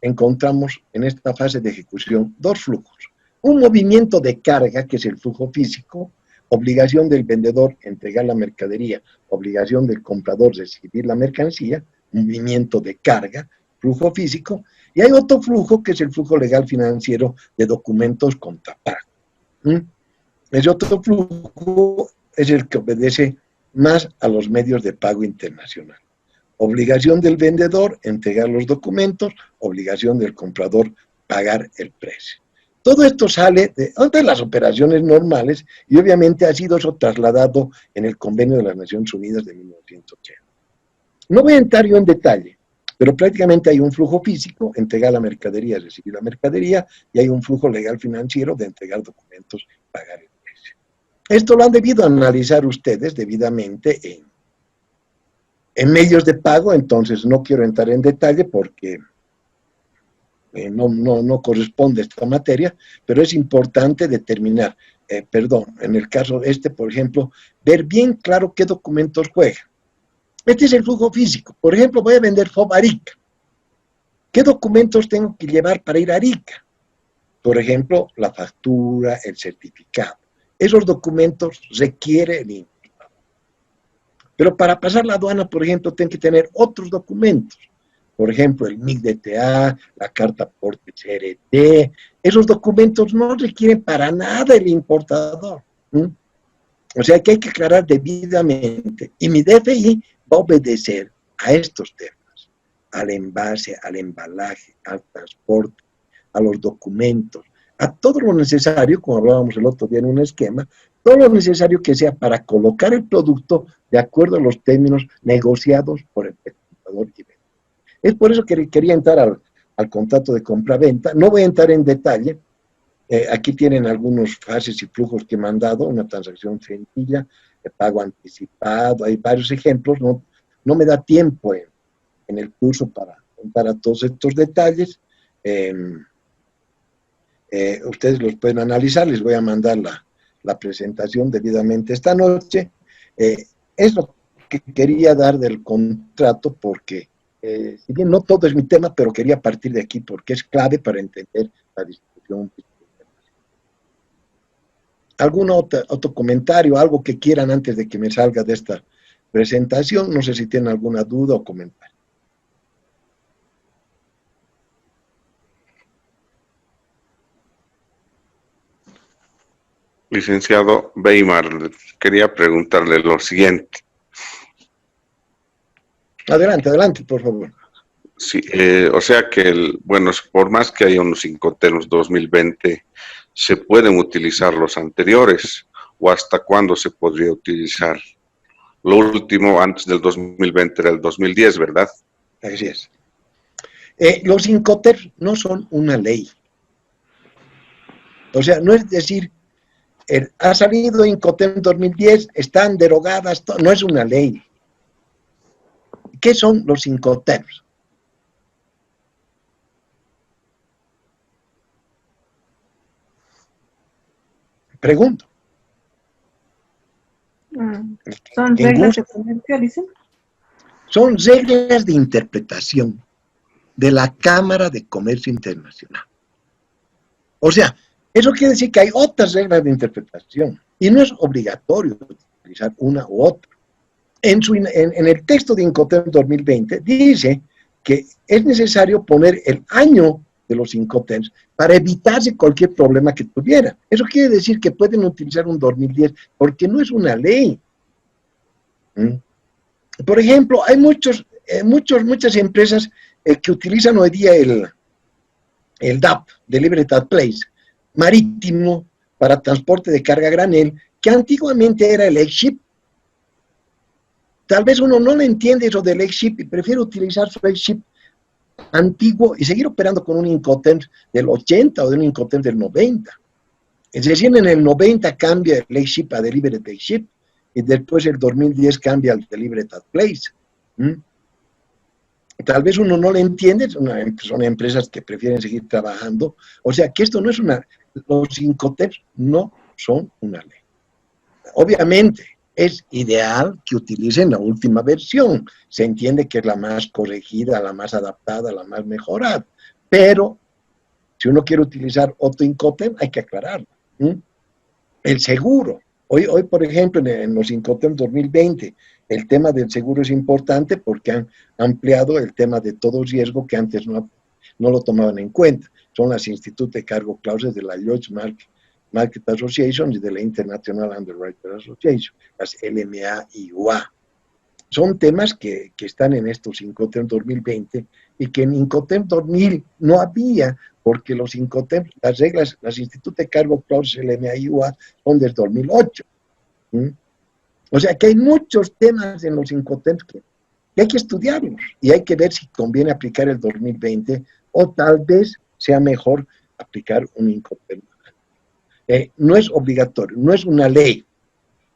encontramos en esta fase de ejecución 2 flujos. Un movimiento de carga, que es el flujo físico, obligación del vendedor entregar la mercadería, obligación del comprador recibir la mercancía, movimiento de carga, flujo físico, y hay otro flujo que es el flujo legal financiero de documentos contra pago. Ese otro flujo es el que obedece más a los medios de pago internacional. Obligación del vendedor, entregar los documentos, obligación del comprador, pagar el precio. Todo esto sale de las operaciones normales y obviamente ha sido eso trasladado en el Convenio de las Naciones Unidas de 1980. No voy a entrar yo en detalle, pero prácticamente hay un flujo físico, entregar la mercadería, recibir la mercadería, y hay un flujo legal financiero de entregar documentos, pagar el precio. Esto lo han debido analizar ustedes debidamente en medios de pago, entonces no quiero entrar en detalle porque no corresponde a esta materia, pero es importante determinar, en el caso por ejemplo, ver bien claro qué documentos juegan. Este es el flujo físico. Por ejemplo, voy a vender FOB Arica. ¿Qué documentos tengo que llevar para ir a Arica? Por ejemplo, la factura, el certificado. Esos documentos requiere el importador. Pero para pasar la aduana, por ejemplo, tengo que tener otros documentos. Por ejemplo, el MIC-DTA, la carta aporte CRT. Esos documentos no requieren para nada el importador. O sea que hay que aclarar debidamente. Y mi DFI va a obedecer a estos temas: al envase, al embalaje, al transporte, a los documentos, a todo lo necesario, como hablábamos el otro día en un esquema, todo lo necesario que sea para colocar el producto de acuerdo a los términos negociados por el comprador y vendedor. Es por eso que quería entrar al contrato de compra-venta. No voy a entrar en detalle. Aquí tienen algunos fases y flujos que me han dado, una transacción sencilla, pago anticipado, hay varios ejemplos. No me da tiempo en el curso para contar a todos estos detalles. Ustedes los pueden analizar, les voy a mandar la presentación debidamente esta noche. Es lo que quería dar del contrato, porque si bien no todo es mi tema, pero quería partir de aquí porque es clave para entender la distribución. ¿Algún otro comentario, algo que quieran antes de que me salga de esta presentación? No sé si tienen alguna duda o comentario. Licenciado Weimar, quería preguntarle lo siguiente. Adelante, adelante, por favor. Sí, o sea que, bueno, por más que haya unos Incoterms 2020, ¿se pueden utilizar los anteriores? ¿O hasta cuándo se podría utilizar? Lo último, antes del 2020, era el 2010, ¿verdad? Así es. Los Incoterms no son una ley. O sea, no es decir, ha salido Incoterm 2010, están derogadas, no es una ley. ¿Qué son los Incoterms? Pregunto. ¿Son reglas de comercio, dicen? Son reglas de interpretación de la Cámara de Comercio Internacional. O sea, eso quiere decir que hay otras reglas de interpretación y no es obligatorio utilizar una u otra. En el texto de Incoterm 2020 dice que es necesario poner el año de los Incoterms para evitarse cualquier problema que tuviera. Eso quiere decir que pueden utilizar un 2010 porque no es una ley. Por ejemplo, hay muchas empresas que utilizan hoy día el DAP, Delivery at Place, marítimo para transporte de carga a granel, que antiguamente era el ex-ship. Tal vez uno no le entiende eso del ex-ship y prefiere utilizar su ex-ship antiguo y seguir operando con un Incoterm del 80 o de un Incoterm del 90. Es decir, en el 90 cambia el ex-ship a Delivery at Ship y después el 2010 cambia al Delivery at Place. Tal vez uno no le entiende, son empresas que prefieren seguir trabajando. O sea, que esto no es los Incoterms no son una ley. Obviamente, es ideal que utilicen la última versión. Se entiende que es la más corregida, la más adaptada, la más mejorada. Pero, si uno quiere utilizar otro Incoterm, hay que aclararlo. El seguro. Hoy, por ejemplo, en los Incoterm 2020, el tema del seguro es importante porque han ampliado el tema de todo riesgo que antes no lo tomaban en cuenta. Son las Institutos de Cargo Clauses de la Lloyd's Market Association y de la International Underwriter Association, las LMA y UA. Son temas que están en estos Incoterm 2020 y que en Incoterm 2000 no había, porque los Incoterm, las reglas, las Institutos de Cargo Clauses, LMA y UA, son desde 2008. O sea que hay muchos temas en los Incoterms que hay que estudiarlos y hay que ver si conviene aplicar el 2020 o tal vez sea mejor aplicar un Incoterm. No es obligatorio, no es una ley.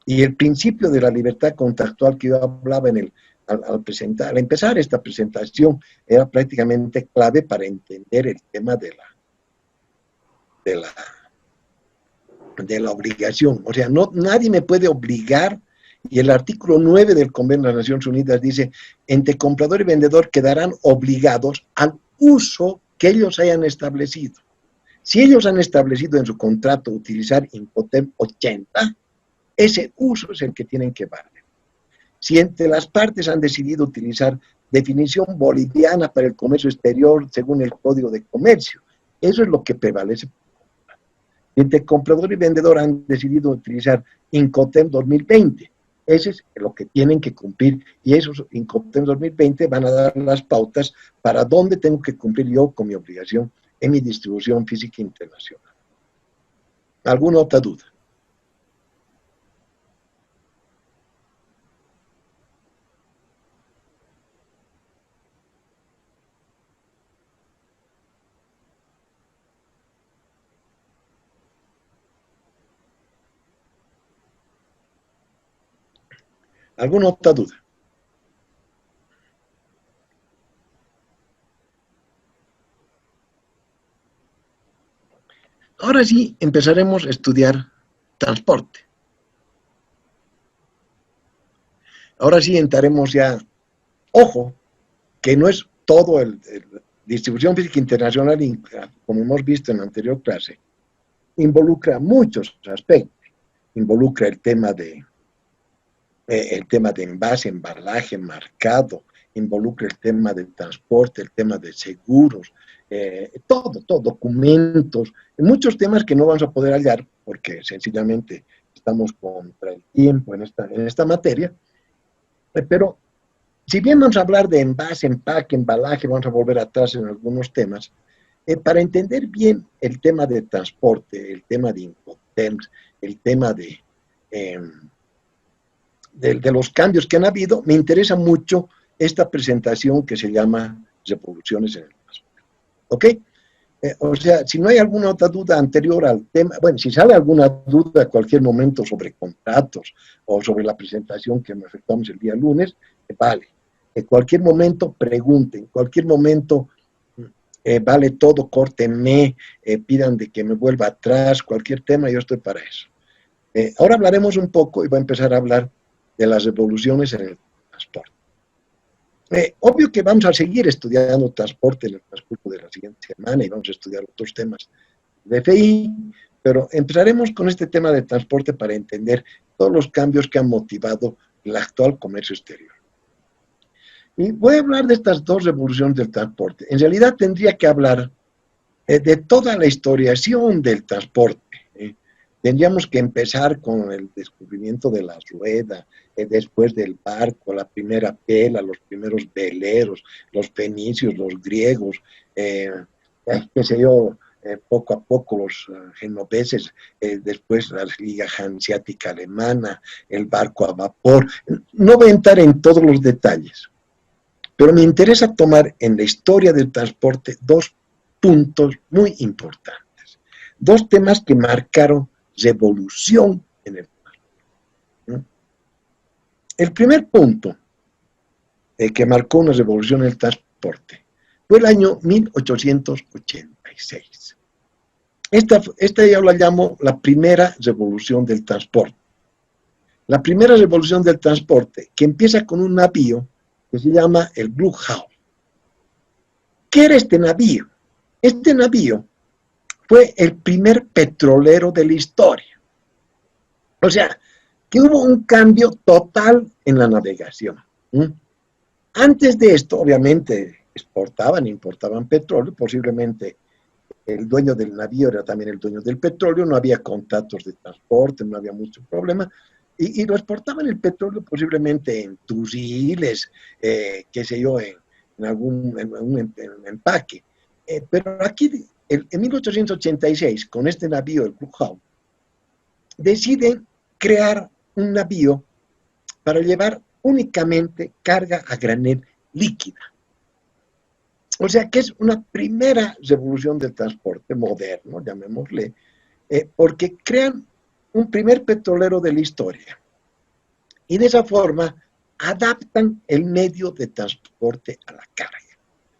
Y el principio de la libertad contractual que yo hablaba al empezar esta presentación era prácticamente clave para entender el tema de la obligación. O sea, nadie me puede obligar, y el artículo 9 del Convenio de las Naciones Unidas dice, entre comprador y vendedor quedarán obligados al uso que ellos hayan establecido. Si ellos han establecido en su contrato utilizar Incoterm 80, ese uso es el que tienen que valer. Si entre las partes han decidido utilizar definición boliviana para el comercio exterior según el Código de Comercio, eso es lo que prevalece. Si entre comprador y vendedor han decidido utilizar Incoterm 2020, ese es lo que tienen que cumplir, y esos Incoterm 2020 van a dar las pautas para dónde tengo que cumplir yo con mi obligación en mi distribución física internacional. ¿Alguna otra duda? ¿Alguna otra duda? Ahora sí empezaremos a estudiar transporte. Ahora sí entraremos ya, ojo, que no es todo distribución física internacional, como hemos visto en la anterior clase, involucra muchos aspectos. Involucra el tema de envase, embalaje, marcado, involucra el tema del transporte, el tema de seguros, todo, documentos, muchos temas que no vamos a poder hallar porque sencillamente estamos contra el tiempo en esta materia, pero si bien vamos a hablar de envase, empaque, embalaje, vamos a volver atrás en algunos temas, para entender bien el tema de transporte, el tema de Incoterms, el tema de los cambios que han habido, me interesa mucho esta presentación que se llama Revoluciones en el Transporte. ¿Ok? O sea, si no hay alguna otra duda anterior al tema, bueno, si sale alguna duda a cualquier momento sobre contratos o sobre la presentación que efectuamos el día lunes, vale. En cualquier momento pregunten, en cualquier momento vale todo, córtenme, pidan de que me vuelva atrás, cualquier tema, yo estoy para eso. Ahora hablaremos un poco y voy a empezar a hablar de las revoluciones en el transporte. Obvio que vamos a seguir estudiando transporte en el transcurso de la siguiente semana y vamos a estudiar otros temas de FI, pero empezaremos con este tema de transporte para entender todos los cambios que han motivado el actual comercio exterior. Y voy a hablar de estas dos revoluciones del transporte. En realidad tendría que hablar de toda la historiación del transporte. Tendríamos que empezar con el descubrimiento de la rueda, después del barco, la primera vela, los primeros veleros, los fenicios, los griegos, qué sé yo, poco a poco los genoveses, después la Liga Hanseática Alemana, el barco a vapor. No voy a entrar en todos los detalles, pero me interesa tomar en la historia del transporte dos puntos muy importantes, dos temas que marcaron revolución en el transporte. El primer punto que marcó una revolución en el transporte fue el año 1886. Esta yo la llamo la primera revolución del transporte. La primera revolución del transporte, que empieza con un navío que se llama el Blue Hawk. ¿Qué era este navío? Este navío fue el primer petrolero de la historia. O sea, que hubo un cambio total en la navegación. Antes de esto, obviamente, importaban petróleo, posiblemente el dueño del navío era también el dueño del petróleo, no había contratos de transporte, no había mucho problema, y lo exportaban el petróleo posiblemente en turriles, qué sé yo, en un empaque. Pero aquí, en 1886, con este navío, el Blue Hawk, deciden crear un navío para llevar únicamente carga a granel líquida. O sea que es una primera revolución del transporte moderno, llamémosle, porque crean un primer petrolero de la historia. Y de esa forma adaptan el medio de transporte a la carga.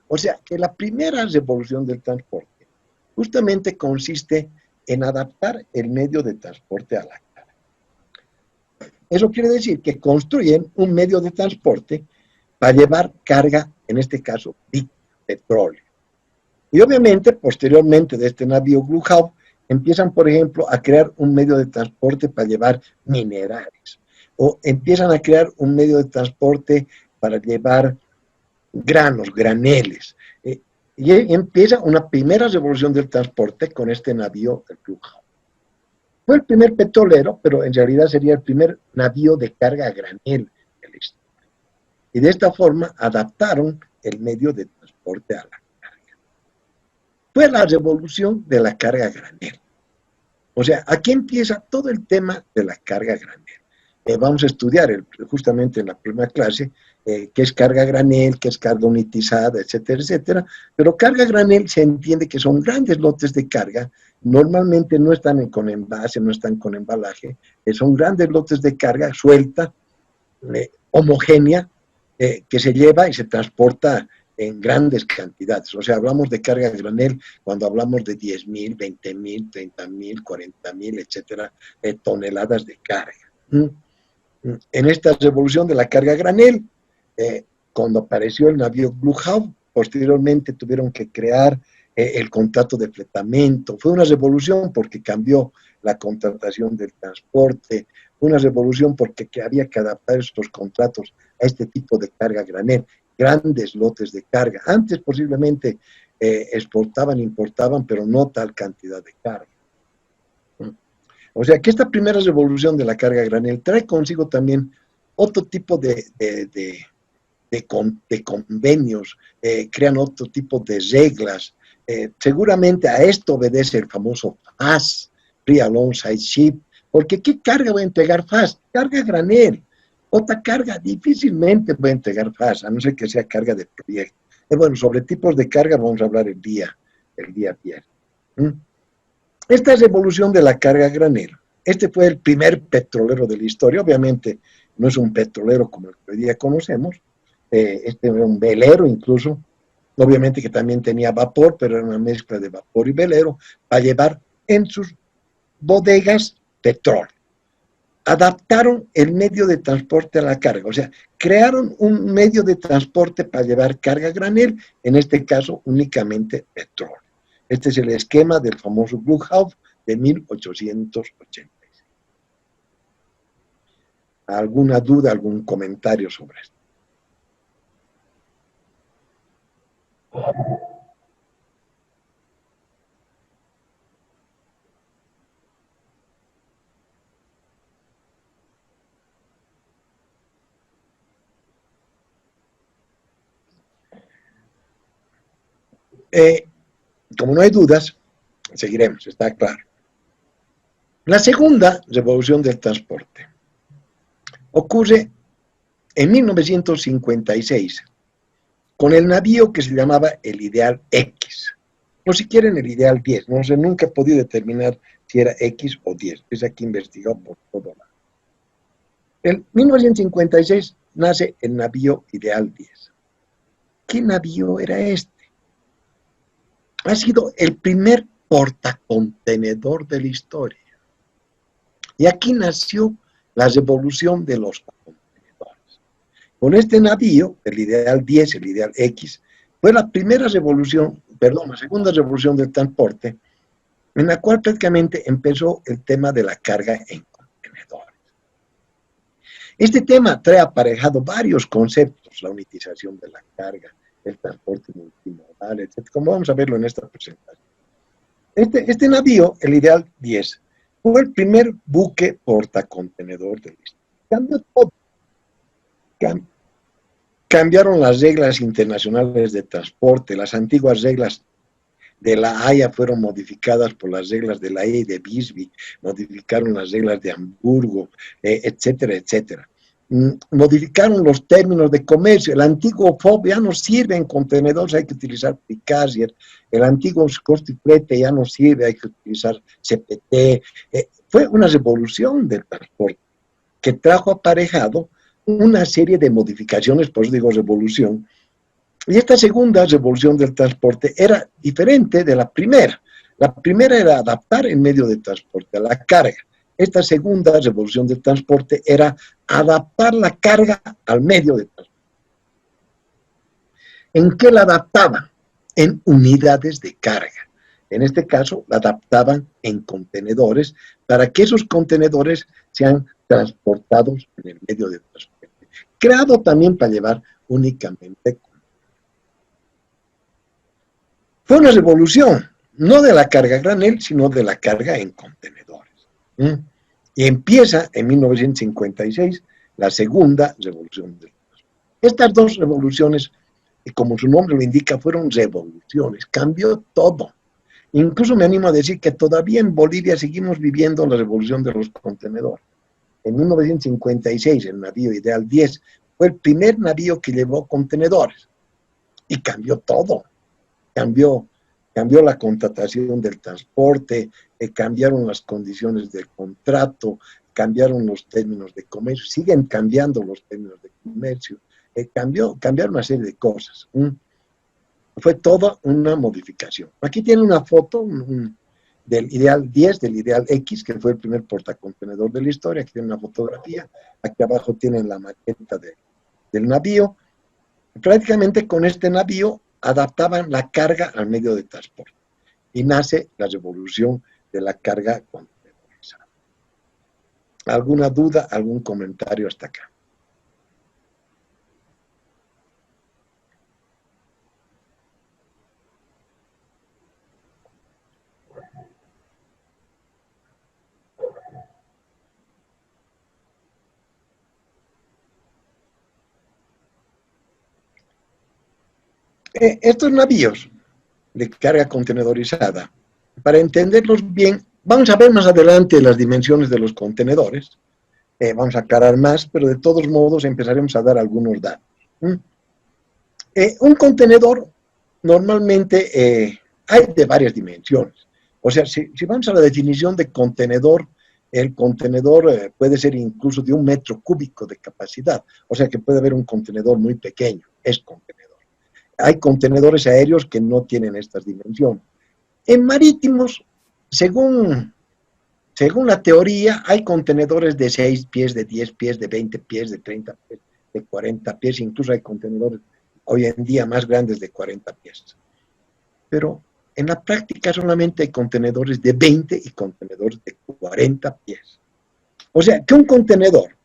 O sea que la primera revolución del transporte justamente consiste en adaptar el medio de transporte a la carga. Eso quiere decir que construyen un medio de transporte para llevar carga, en este caso, petróleo. Y obviamente, posteriormente de este navío Blue Hawk, empiezan, por ejemplo, a crear un medio de transporte para llevar minerales. O empiezan a crear un medio de transporte para llevar granos, graneles. Y empieza una primera revolución del transporte con este navío, el Blue Hawk. Fue el primer petrolero, pero en realidad sería el primer navío de carga a granel de la historia. Y de esta forma adaptaron el medio de transporte a la carga. Fue la revolución de la carga a granel. O sea, aquí empieza todo el tema de la carga a granel. Vamos a estudiar justamente en la primera clase qué es carga a granel, qué es carga unitizada, etcétera, etcétera. Pero carga a granel se entiende que son grandes lotes de carga. Normalmente no están con envase, no están con embalaje. Son grandes lotes de carga suelta, homogénea, que se lleva y se transporta en grandes cantidades. O sea, hablamos de carga a granel cuando hablamos de 10,000, 20,000, 30,000, 40,000, etcétera, toneladas de carga. En esta revolución de la carga a granel, cuando apareció el navío Blue Hawk, posteriormente tuvieron que crear el contrato de fletamento. Fue una revolución porque cambió la contratación del transporte, fue una revolución porque había que adaptar estos contratos a este tipo de carga granel, grandes lotes de carga. Antes posiblemente exportaban, importaban, pero no tal cantidad de carga. O sea que esta primera revolución de la carga granel trae consigo también otro tipo de convenios, crean otro tipo de reglas. Seguramente a esto obedece el famoso FAS, Free Alongside Ship, porque ¿qué carga va a entregar FAS? Carga granel. Otra carga difícilmente va a entregar FAS, a no ser que sea carga de proyecto. Bueno, sobre tipos de carga vamos a hablar el día viernes. Esta es la evolución de la carga granel. Este fue el primer petrolero de la historia. Obviamente no es un petrolero como el que hoy día conocemos. Este era un velero incluso. Obviamente que también tenía vapor, pero era una mezcla de vapor y velero para llevar en sus bodegas petróleo. Adaptaron el medio de transporte a la carga, o sea, crearon un medio de transporte para llevar carga granel, en este caso únicamente petróleo. Este es el esquema del famoso Blue Hawk de 1886. ¿Alguna duda, algún comentario sobre esto? Como no hay dudas, seguiremos, está claro. La segunda revolución del transporte ocurre en 1956 con el navío que se llamaba el Ideal X, o si quieren el Ideal 10, no sé, nunca he podido determinar si era X o 10, es aquí investigado por todo lado. En 1956 nace el navío Ideal 10. ¿Qué navío era este? Ha sido el primer portacontenedor de la historia. Y aquí nació la revolución de los contenedores. Con este navío, el Ideal 10, el Ideal X, fue la primera revolución, la segunda revolución del transporte, en la cual prácticamente empezó el tema de la carga en contenedores. Este tema trae aparejado varios conceptos, la unitización de la carga, el transporte multimodal, etc., como vamos a verlo en esta presentación. Este navío, el Ideal 10, fue el primer buque portacontenedor de la historia. Cambió todo. Cambiaron las reglas internacionales de transporte, las antiguas reglas de la Haya fueron modificadas por las reglas de la Haya y de Visby, modificaron las reglas de Hamburgo, etcétera, etcétera. Modificaron los términos de comercio. El antiguo FOB ya no sirve en contenedores, hay que utilizar Precasier. El antiguo costo y flete ya no sirve, hay que utilizar CPT. Fue una revolución del transporte que trajo aparejado una serie de modificaciones, por eso digo revolución. Y esta segunda revolución del transporte era diferente de la primera. La primera era adaptar el medio de transporte a la carga. Esta segunda revolución del transporte era adaptar la carga al medio de transporte. ¿En qué la adaptaban? En unidades de carga. En este caso, la adaptaban en contenedores para que esos contenedores sean transportados en el medio de transporte. Creado también para llevar únicamente. Fue una revolución, no de la carga granel, sino de la carga en contenedores. Y empieza en 1956 la segunda revolución del transporte. Estas dos revoluciones, como su nombre lo indica, fueron revoluciones, cambió todo. Incluso me animo a decir que todavía en Bolivia seguimos viviendo la revolución de los contenedores. En 1956 el navío Ideal 10 fue el primer navío que llevó contenedores y cambió todo. Cambió la contratación del transporte, cambiaron las condiciones del contrato, cambiaron los términos de comercio, siguen cambiando los términos de comercio, cambiaron una serie de cosas. Fue toda una modificación. Aquí tiene una foto del Ideal 10, del Ideal X, que fue el primer portacontenedor de la historia. Aquí tiene una fotografía, aquí abajo tienen la maqueta del navío. prácticamente con este navío adaptaban la carga al medio de transporte y nace la revolución de la carga contenedorizada. ¿Alguna duda, algún comentario hasta acá? Estos navíos de carga contenedorizada, para entenderlos bien, vamos a ver más adelante las dimensiones de los contenedores, vamos a aclarar más, pero de todos modos empezaremos a dar algunos datos. Un contenedor normalmente hay de varias dimensiones. O sea, si vamos a la definición de contenedor, el contenedor puede ser incluso de 1 metro cúbico de capacidad, o sea que puede haber un contenedor muy pequeño, es contenedor. Hay contenedores aéreos que no tienen estas dimensiones. En marítimos, según la teoría, hay contenedores de 6 pies, de 10 pies, de 20 pies, de 30 pies, de 40 pies, incluso hay contenedores hoy en día más grandes de 40 pies. Pero en la práctica solamente hay contenedores de 20 y contenedores de 40 pies. O sea, que un contenedor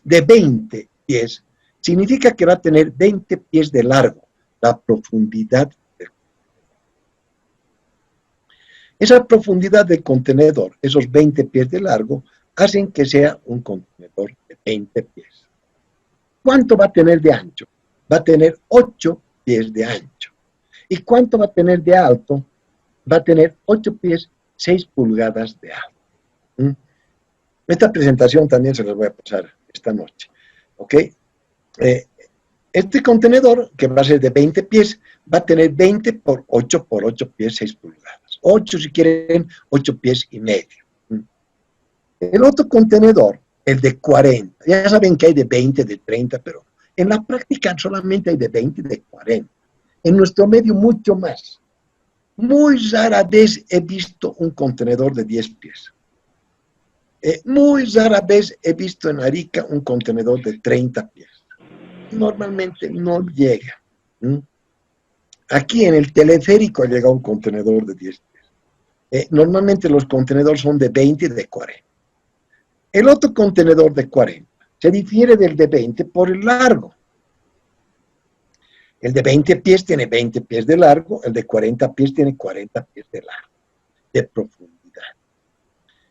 de 20 pies significa que va a tener 20 pies de largo, la profundidad del contenedor. Esa profundidad del contenedor, esos 20 pies de largo, hacen que sea un contenedor de 20 pies. ¿Cuánto va a tener de ancho? Va a tener 8 pies de ancho. ¿Y cuánto va a tener de alto? Va a tener 8 pies, 6 pulgadas de alto. Esta presentación también se las voy a pasar esta noche. ¿Ok? Este contenedor, que va a ser de 20 pies, va a tener 20 por 8 por 8 pies, 6 pulgadas. 8, si quieren, 8 pies y medio. El otro contenedor, el de 40, ya saben que hay de 20, de 30, pero en la práctica solamente hay de 20 y de 40. En nuestro medio mucho más. Muy rara vez he visto un contenedor de 10 pies. Muy rara vez he visto en Arica un contenedor de 30 pies. Normalmente no llega. Aquí en el teleférico llega un contenedor de 10 pies. Normalmente los contenedores son de 20 y de 40. El otro contenedor de 40 se difiere del de 20 por el largo. El de 20 pies tiene 20 pies de largo, el de 40 pies tiene 40 pies de largo, de profundidad.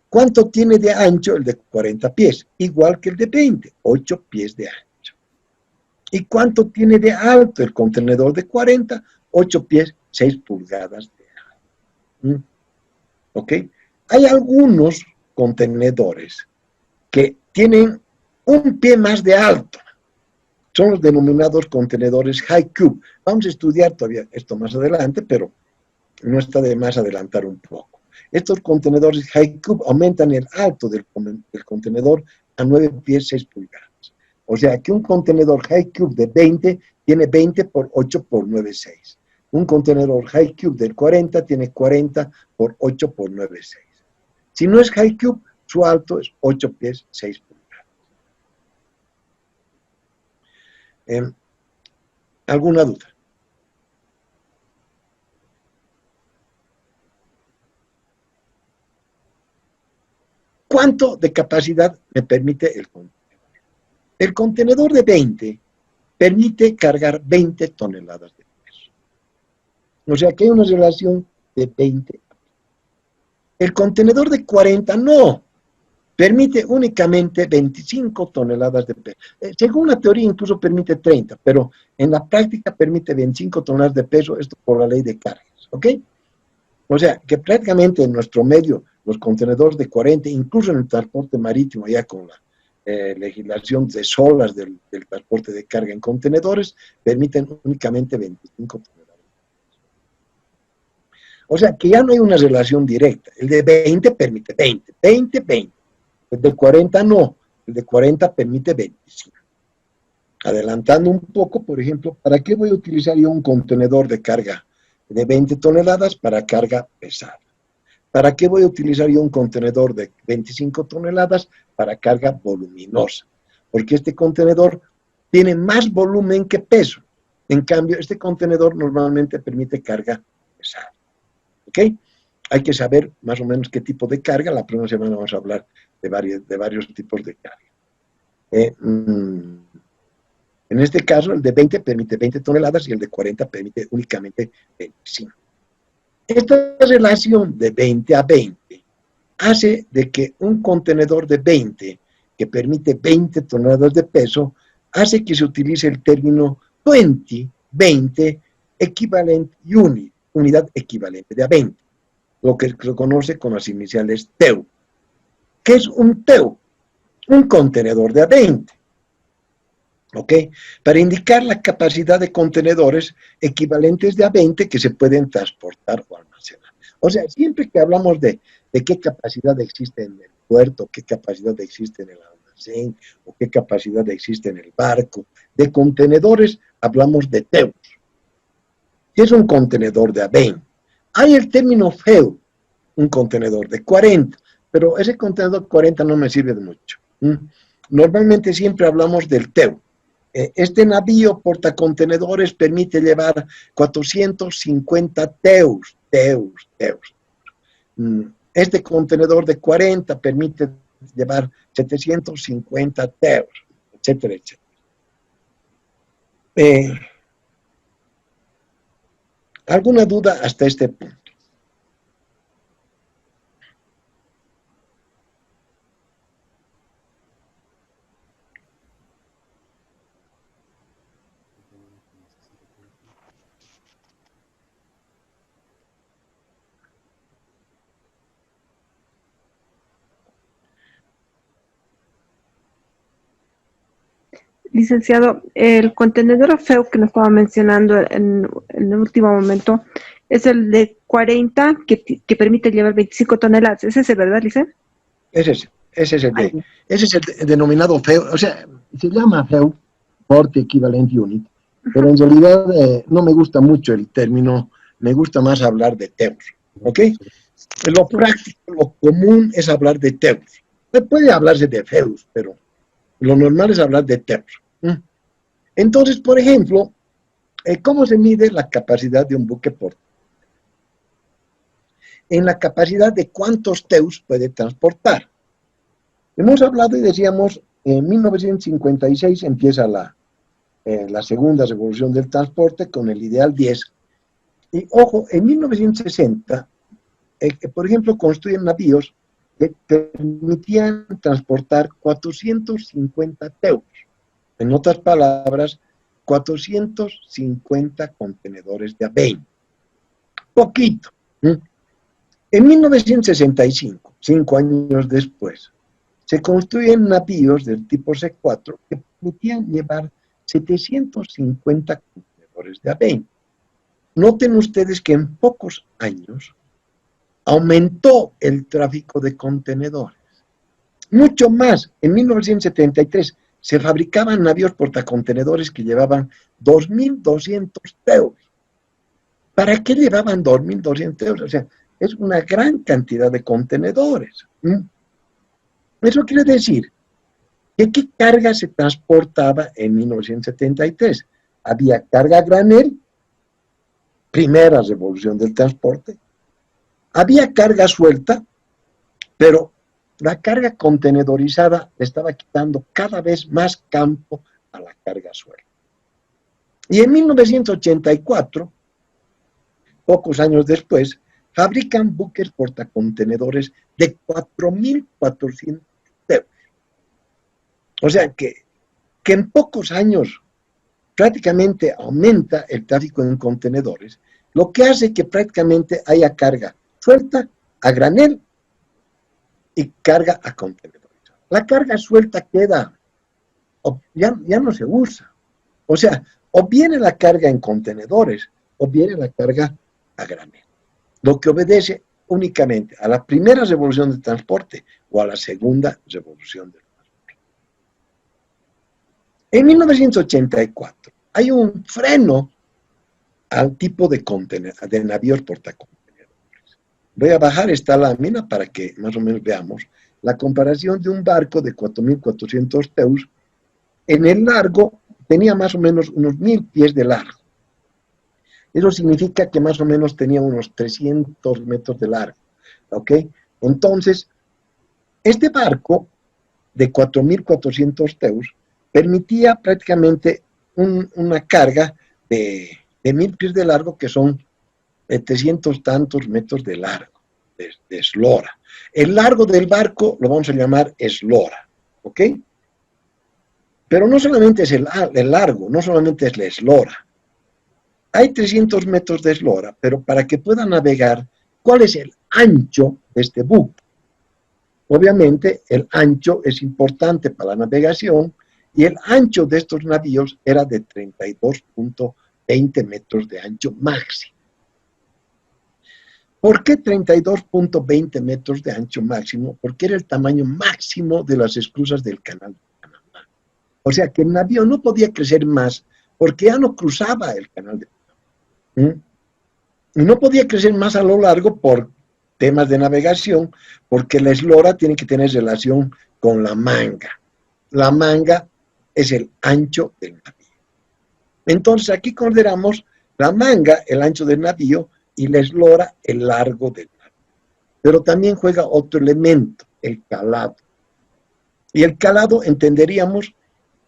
¿Cuánto tiene de ancho el de 40 pies? Igual que el de 20, 8 pies de ancho. ¿Y cuánto tiene de alto el contenedor de 40? 8 pies, 6 pulgadas de alto. ¿Ok? Hay algunos contenedores que tienen un pie más de alto. Son los denominados contenedores high cube. Vamos a estudiar todavía esto más adelante, pero no está de más adelantar un poco. Estos contenedores high cube aumentan el alto del contenedor a 9 pies 6 pulgadas. O sea que un contenedor high cube de 20 tiene 20 por 8 por 9, 6. Un contenedor high cube del 40 tiene 40 por 8 por 9, 6. Si no es high cube, su alto es 8 pies 6 pulgadas. ¿Alguna duda? ¿Cuánto de capacidad me permite el contenedor? El contenedor de 20 permite cargar 20 toneladas de peso. O sea que hay una relación de 20. El contenedor de 40 no. Permite únicamente 25 toneladas de peso. Según la teoría incluso permite 30, pero en la práctica permite 25 toneladas de peso, esto por la ley de cargas, ¿ok? O sea, que prácticamente en nuestro medio, los contenedores de 40, incluso en el transporte marítimo, ya con la legislación de solas del transporte de carga en contenedores, permiten únicamente 25 toneladas. O sea, que ya no hay una relación directa. El de 20 permite 20, 20, 20. El de 40 no, el de 40 permite 25. Adelantando un poco, por ejemplo, ¿para qué voy a utilizar yo un contenedor de carga de 20 toneladas para carga pesada? ¿Para qué voy a utilizar yo un contenedor de 25 toneladas para carga voluminosa? Porque este contenedor tiene más volumen que peso. En cambio, este contenedor normalmente permite carga pesada. ¿Ok? Hay que saber más o menos qué tipo de carga. La próxima semana vamos a hablar de varios tipos de carga. En este caso, el de 20 permite 20 toneladas y el de 40 permite únicamente 25. Esta relación de 20 a 20 hace de que un contenedor de 20 que permite 20 toneladas de peso hace que se utilice el término 20 equivalent unit, unidad equivalente de a 20, lo que se conoce con las iniciales TEU. ¿Qué es un TEU? Un contenedor de a 20. ¿Ok? Para indicar la capacidad de contenedores equivalentes de a 20 que se pueden transportar o almacenar. O sea, siempre que hablamos de qué capacidad existe en el puerto, qué capacidad existe en el almacén, o qué capacidad existe en el barco, de contenedores hablamos de TEUs. ¿Qué es un contenedor de a 20? Hay el término FEU, un contenedor de 40, pero ese contenedor de 40 no me sirve de mucho. Normalmente siempre hablamos del TEU. Este navío portacontenedores permite llevar 450 teus. Este contenedor de 40 permite llevar 750 teus, etcétera, etcétera. ¿Alguna duda hasta este punto? Licenciado, el contenedor FEU que nos estaba mencionando en el último momento es el de 40 que permite llevar 25 toneladas. ¿Es ese, verdad, Licenciado? Ese es el denominado FEU. O sea, se llama FEU, Port Equivalent Unit, pero en realidad no me gusta mucho el término, me gusta más hablar de TEUs. ¿Ok? Lo práctico, lo común es hablar de TEUs. Puede hablarse de FEUs, pero lo normal es hablar de TEUs. Entonces, por ejemplo, ¿cómo se mide la capacidad de un buque portador? En la capacidad de cuántos TEUs puede transportar. Hemos hablado y decíamos, en 1956 empieza la segunda revolución del transporte con el ideal 10. Y ojo, en 1960, por ejemplo, construyen navíos que permitían transportar 450 TEUs. En otras palabras, 450 contenedores de a 20. Poquito. En 1965, 5 años después, se construyen navíos del tipo C4 que permitían llevar 750 contenedores de a 20. Noten ustedes que en pocos años aumentó el tráfico de contenedores. Mucho más. En 1973 se fabricaban navíos portacontenedores que llevaban 2.200 TEUs. ¿Para qué llevaban 2.200 TEUs? O sea, es una gran cantidad de contenedores. Eso quiere decir que ¿qué carga se transportaba en 1973? Había carga a granel, primera revolución del transporte. Había carga suelta, pero la carga contenedorizada le estaba quitando cada vez más campo a la carga suelta. Y en 1984, pocos años después, fabrican buques portacontenedores de 4.400 TEUs. O sea que en pocos años prácticamente aumenta el tráfico en contenedores, lo que hace que prácticamente haya carga suelta a granel y carga a contenedores. La carga suelta queda, ya no se usa. O sea, o viene la carga en contenedores, o viene la carga a granel. Lo que obedece únicamente a la primera revolución del transporte o a la segunda revolución del transporte. En 1984 hay un freno al tipo de navíos portacontenedores. Voy a bajar esta lámina para que más o menos veamos la comparación de un barco de 4.400 TEUs. En el largo tenía más o menos unos 1.000 pies de largo. Eso significa que más o menos tenía unos 300 metros de largo, ¿ok? Entonces, este barco de 4.400 teus permitía prácticamente una carga de 1.000 pies de largo, que son 300 tantos metros de largo, de eslora. El largo del barco lo vamos a llamar eslora, ¿ok? Pero no solamente es el largo, no solamente es la eslora. Hay 300 metros de eslora, pero para que pueda navegar, ¿cuál es el ancho de este buque? Obviamente, el ancho es importante para la navegación y el ancho de estos navíos era de 32.20 metros de ancho máximo. ¿Por qué 32.20 metros de ancho máximo? Porque era el tamaño máximo de las esclusas del canal de Panamá. O sea que el navío no podía crecer más porque ya no cruzaba el canal de Panamá. Y no podía crecer más a lo largo por temas de navegación, porque la eslora tiene que tener relación con la manga. La manga es el ancho del navío. Entonces aquí consideramos la manga, el ancho del navío, y la eslora, el largo del navío. Pero también juega otro elemento, el calado. Y el calado entenderíamos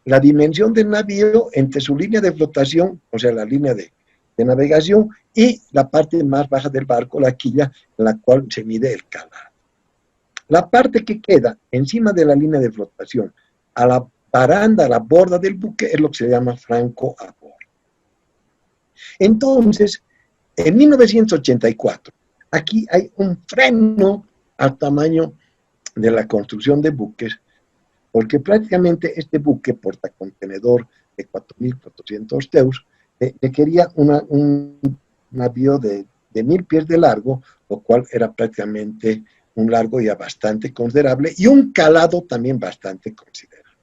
la dimensión del navío entre su línea de flotación, o sea, la línea de navegación, y la parte más baja del barco, la quilla, en la cual se mide el calado. La parte que queda encima de la línea de flotación, a la baranda, a la borda del buque, es lo que se llama franco a bordo. Entonces, en 1984, aquí hay un freno al tamaño de la construcción de buques, porque prácticamente este buque portacontenedor de 4.400 teus requería un navío de 1.000 pies de largo, lo cual era prácticamente un largo ya bastante considerable y un calado también bastante considerable.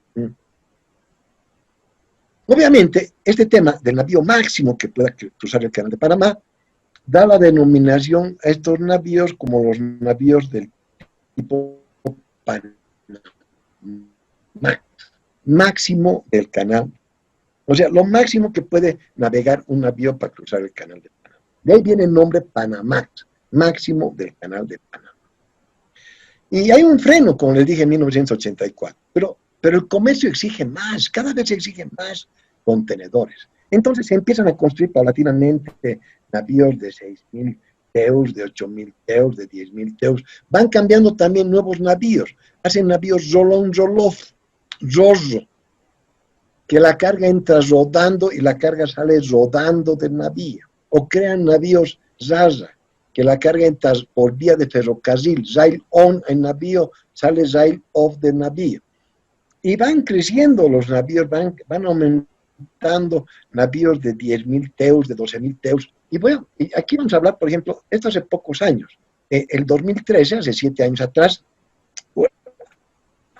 Obviamente, este tema del navío máximo que pueda cruzar el canal de Panamá da la denominación a estos navíos como los navíos del tipo Panamá máximo del canal. O sea, lo máximo que puede navegar un navío para cruzar el canal de Panamá. De ahí viene el nombre Panamax, máximo del canal de Panamá. Y hay un freno, como les dije, en 1984, pero el comercio exige más, cada vez se exigen más contenedores. Entonces se empiezan a construir paulatinamente navíos de 6.000 teus, de 8.000 teus, de 10.000 teus. Van cambiando también nuevos navíos. Hacen navíos Rolón-Roloff, Rorro, que la carga entra rodando y la carga sale rodando del navío. O crean navíos Zaza, que la carga entra por vía de ferrocarril, rail on el navío, sale rail off del navío. Y van creciendo los navíos, van aumentando navíos de 10.000 teus, de 12.000 teus. Y bueno, aquí vamos a hablar, por ejemplo, esto hace pocos años. El 2013, hace 7 años atrás,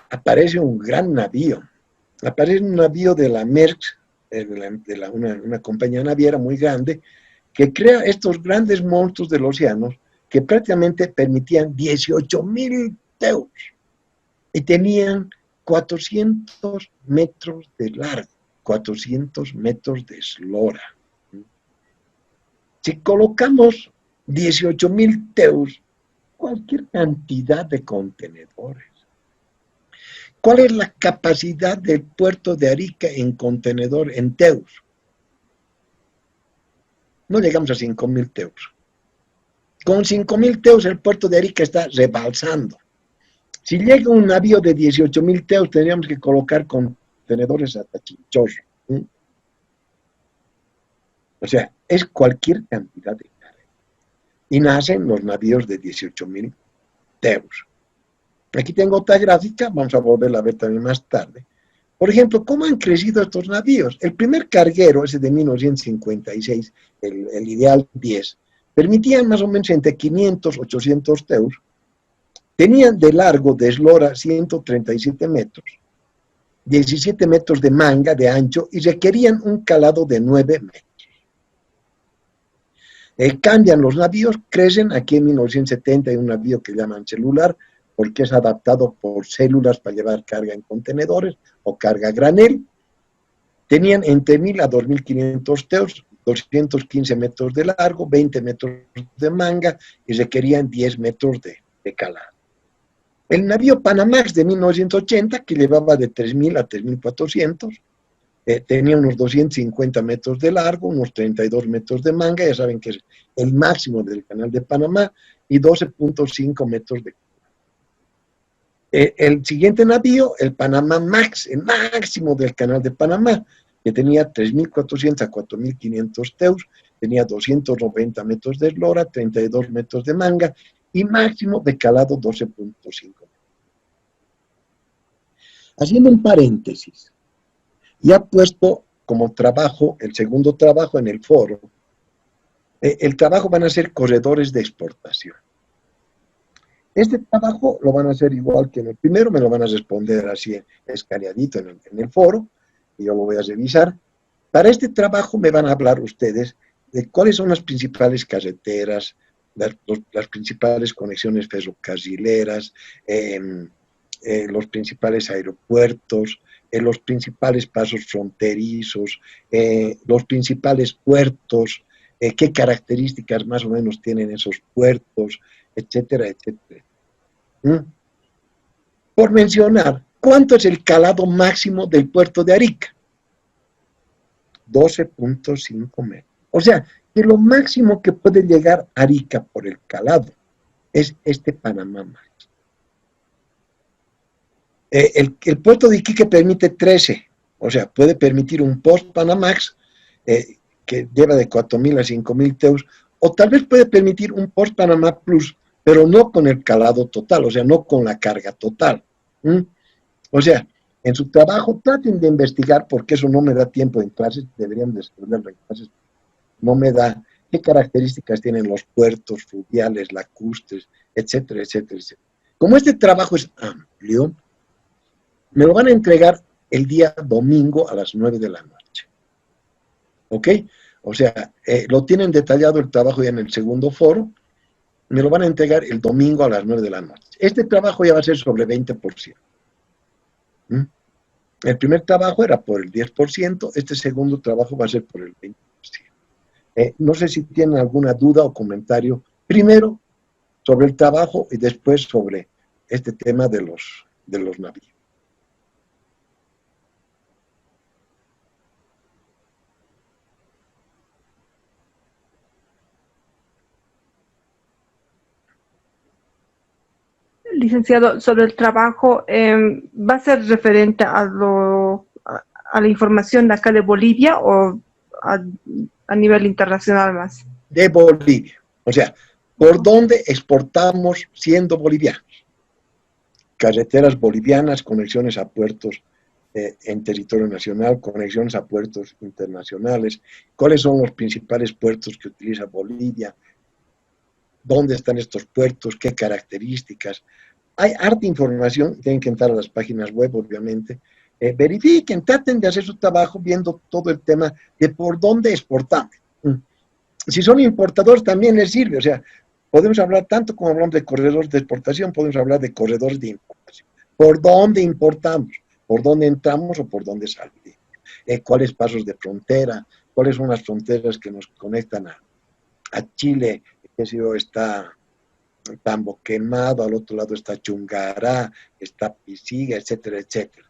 aparece un gran navío. Aparece un navío de la Maersk, una compañía naviera muy grande, que crea estos grandes monstruos del océano que prácticamente permitían 18.000 teus y tenían 400 metros de largo, 400 metros de eslora. Si colocamos 18.000 teus, cualquier cantidad de contenedores. ¿Cuál es la capacidad del puerto de Arica en contenedor, en teus? No llegamos a 5.000 teus. Con 5.000 teus el puerto de Arica está rebalsando. Si llega un navío de 18.000 teus, tendríamos que colocar contenedores hasta Chinchorro. O sea, es cualquier cantidad de carga. Y nacen los navíos de 18.000 teus. Aquí tengo otra gráfica, vamos a volverla a ver también más tarde. Por ejemplo, ¿cómo han crecido estos navíos? El primer carguero, ese de 1956, el Ideal 10, permitían más o menos entre 500 y 800 teus, tenían de largo de eslora 137 metros, 17 metros de manga de ancho y requerían un calado de 9 metros. Cambian los navíos, crecen. Aquí en 1970 hay un navío que llaman celular, porque es adaptado por células para llevar carga en contenedores o carga granel. Tenían entre 1.000 a 2.500 teus, 215 metros de largo, 20 metros de manga y requerían 10 metros de calado. El navío Panamax de 1980, que llevaba de 3.000 a 3.400, tenía unos 250 metros de largo, unos 32 metros de manga, ya saben que es el máximo del Canal de Panamá, y 12.5 metros de el siguiente navío, el Panamá Max, el máximo del Canal de Panamá, que tenía 3.400 a 4.500 teus, tenía 290 metros de eslora, 32 metros de manga y máximo de calado 12.5. Haciendo un paréntesis, ya puesto como trabajo, el segundo trabajo en el foro, el trabajo van a ser corredores de exportación. Este trabajo lo van a hacer igual que en el primero, me lo van a responder así escaneadito en el foro, y yo lo voy a revisar. Para este trabajo me van a hablar ustedes de cuáles son las principales carreteras, las principales conexiones ferrocarrileras, los principales aeropuertos, los principales pasos fronterizos, los principales puertos, qué características más o menos tienen esos puertos, etcétera, etcétera. Por mencionar, ¿cuánto es el calado máximo del puerto de Arica? 12.5 metros. O sea, que lo máximo que puede llegar a Arica por el calado es este Panamá Max. El puerto de Iquique permite 13, o sea, puede permitir un post Panamax que lleva de 4.000 a 5.000 teus, o tal vez puede permitir un post Panamá Plus, pero no con el calado total, o sea, no con la carga total. O sea, en su trabajo traten de investigar, porque eso no me da tiempo en clases, deberían de estudiarlo en clases, no me da qué características tienen los puertos fluviales, lacustres, etcétera, etcétera, etcétera. Como este trabajo es amplio, me lo van a entregar el día domingo a las 9 de la noche. ¿Ok? O sea, lo tienen detallado el trabajo ya en el segundo foro, me lo van a entregar el domingo a las 9 de la noche. Este trabajo ya va a ser sobre 20%. El primer trabajo era por el 10%, este segundo trabajo va a ser por el 20%. No sé si tienen alguna duda o comentario, primero sobre el trabajo y después sobre este tema de los navíos. Licenciado, sobre el trabajo, ¿va a ser referente a la información de acá de Bolivia o a nivel internacional más? De Bolivia. O sea, ¿por dónde exportamos siendo bolivianos? Carreteras bolivianas, conexiones a puertos en territorio nacional, conexiones a puertos internacionales. ¿Cuáles son los principales puertos que utiliza Bolivia? ¿Dónde están estos puertos? ¿Qué características? Hay harta información, tienen que entrar a las páginas web, obviamente. Verifiquen, traten de hacer su trabajo viendo todo el tema de por dónde exportamos. Si son importadores también les sirve, o sea, podemos hablar tanto como hablamos de corredores de exportación, podemos hablar de corredores de importación. ¿Por dónde importamos? ¿Por dónde entramos o por dónde salimos? ¿Cuáles pasos de frontera? ¿Cuáles son las fronteras que nos conectan a Chile? Que si está Tambo Quemado, al otro lado está Chungará, está Pisiga, etcétera, etcétera.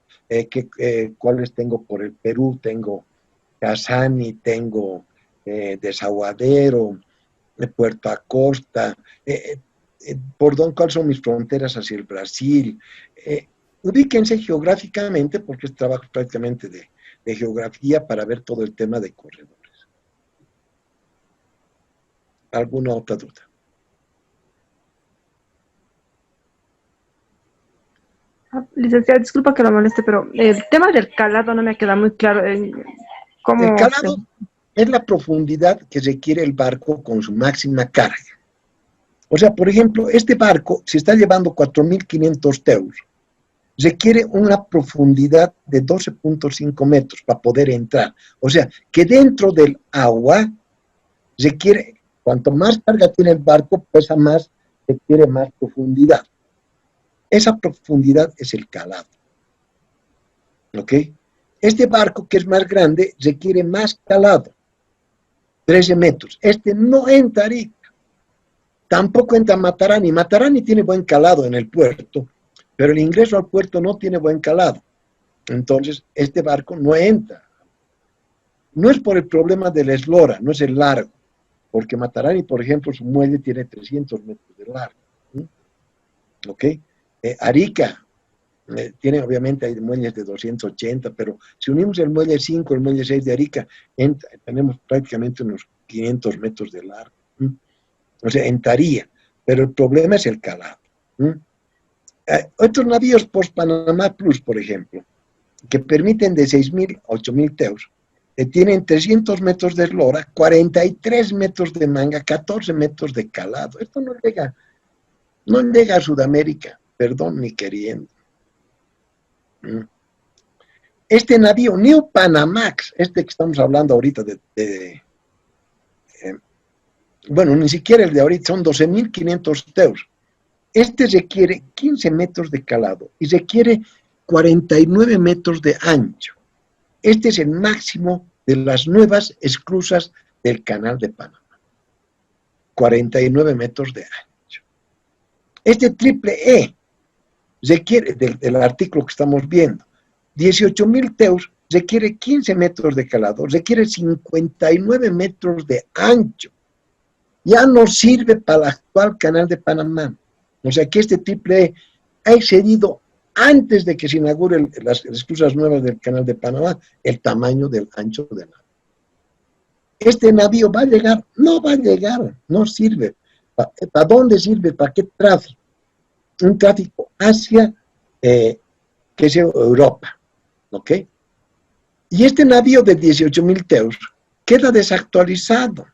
¿Cuáles tengo por el Perú? Tengo Casani, tengo Desaguadero, Puerto Acosta, ¿cuáles son mis fronteras hacia el Brasil? Ubíquense geográficamente, porque es trabajo prácticamente de geografía para ver todo el tema de corredores. ¿Alguna otra duda? Licenciada, disculpa que lo moleste, pero el tema del calado no me queda muy claro. ¿Cómo el calado es la profundidad que requiere el barco con su máxima carga. O sea, por ejemplo, este barco, si está llevando 4.500 teus, requiere una profundidad de 12.5 metros para poder entrar. O sea, que dentro del agua requiere, cuanto más carga tiene el barco, pesa más, requiere más profundidad. Esa profundidad es el calado. ¿Ok? Este barco, que es más grande, requiere más calado. 13 metros. Este no entra a Arica. Tampoco entra Matarani. Matarani tiene buen calado en el puerto, pero el ingreso al puerto no tiene buen calado. Entonces, este barco no entra. No es por el problema del eslora, no es el largo, porque Matarani, por ejemplo, su muelle tiene 300 metros de largo. ¿Ok? Arica tiene, obviamente, hay muelles de 280, pero si unimos el muelle 5, el muelle 6 de Arica, tenemos prácticamente unos 500 metros de largo. O sea, entraría, pero el problema es el calado. Otros navíos post-Panamá Plus, por ejemplo, que permiten de 6.000 a 8.000 teus, tienen 300 metros de eslora, 43 metros de manga, 14 metros de calado. Esto no llega a Sudamérica, perdón, ni queriendo. Este navío, New Panamax, este que estamos hablando ahorita bueno, ni siquiera el de ahorita, son 12.500 teus. Este requiere 15 metros de calado y requiere 49 metros de ancho. Este es el máximo de las nuevas esclusas del Canal de Panamá. 49 metros de ancho. Este triple E requiere, del artículo que estamos viendo, 18.000 teus, requiere 15 metros de calado, requiere 59 metros de ancho. Ya no sirve para el actual Canal de Panamá. O sea que este triple E ha excedido, antes de que se inauguren las esclusas nuevas del Canal de Panamá, el tamaño del ancho del navío. ¿Este navío va a llegar? No va a llegar, no sirve. ¿Para dónde sirve? ¿Para qué tráfico? Un tráfico hacia, que sea Europa, ¿ok? Y este navío de 18.000 teus queda desactualizado.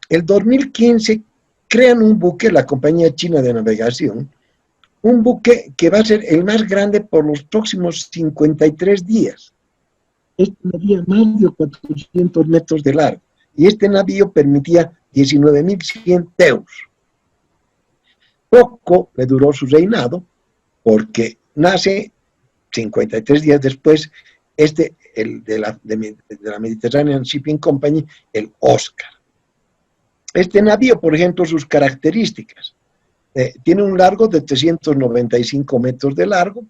El 2015 crean un buque, la Compañía China de Navegación, un buque que va a ser el más grande por los próximos 53 días. Este medía más de 400 metros de largo y este navío permitía 19.100 teus. Poco le duró su reinado porque nace 53 días después el de la Mediterranean Shipping Company, el Oscar. Este navío, por ejemplo, sus características. Tiene un largo de 395 metros de largo,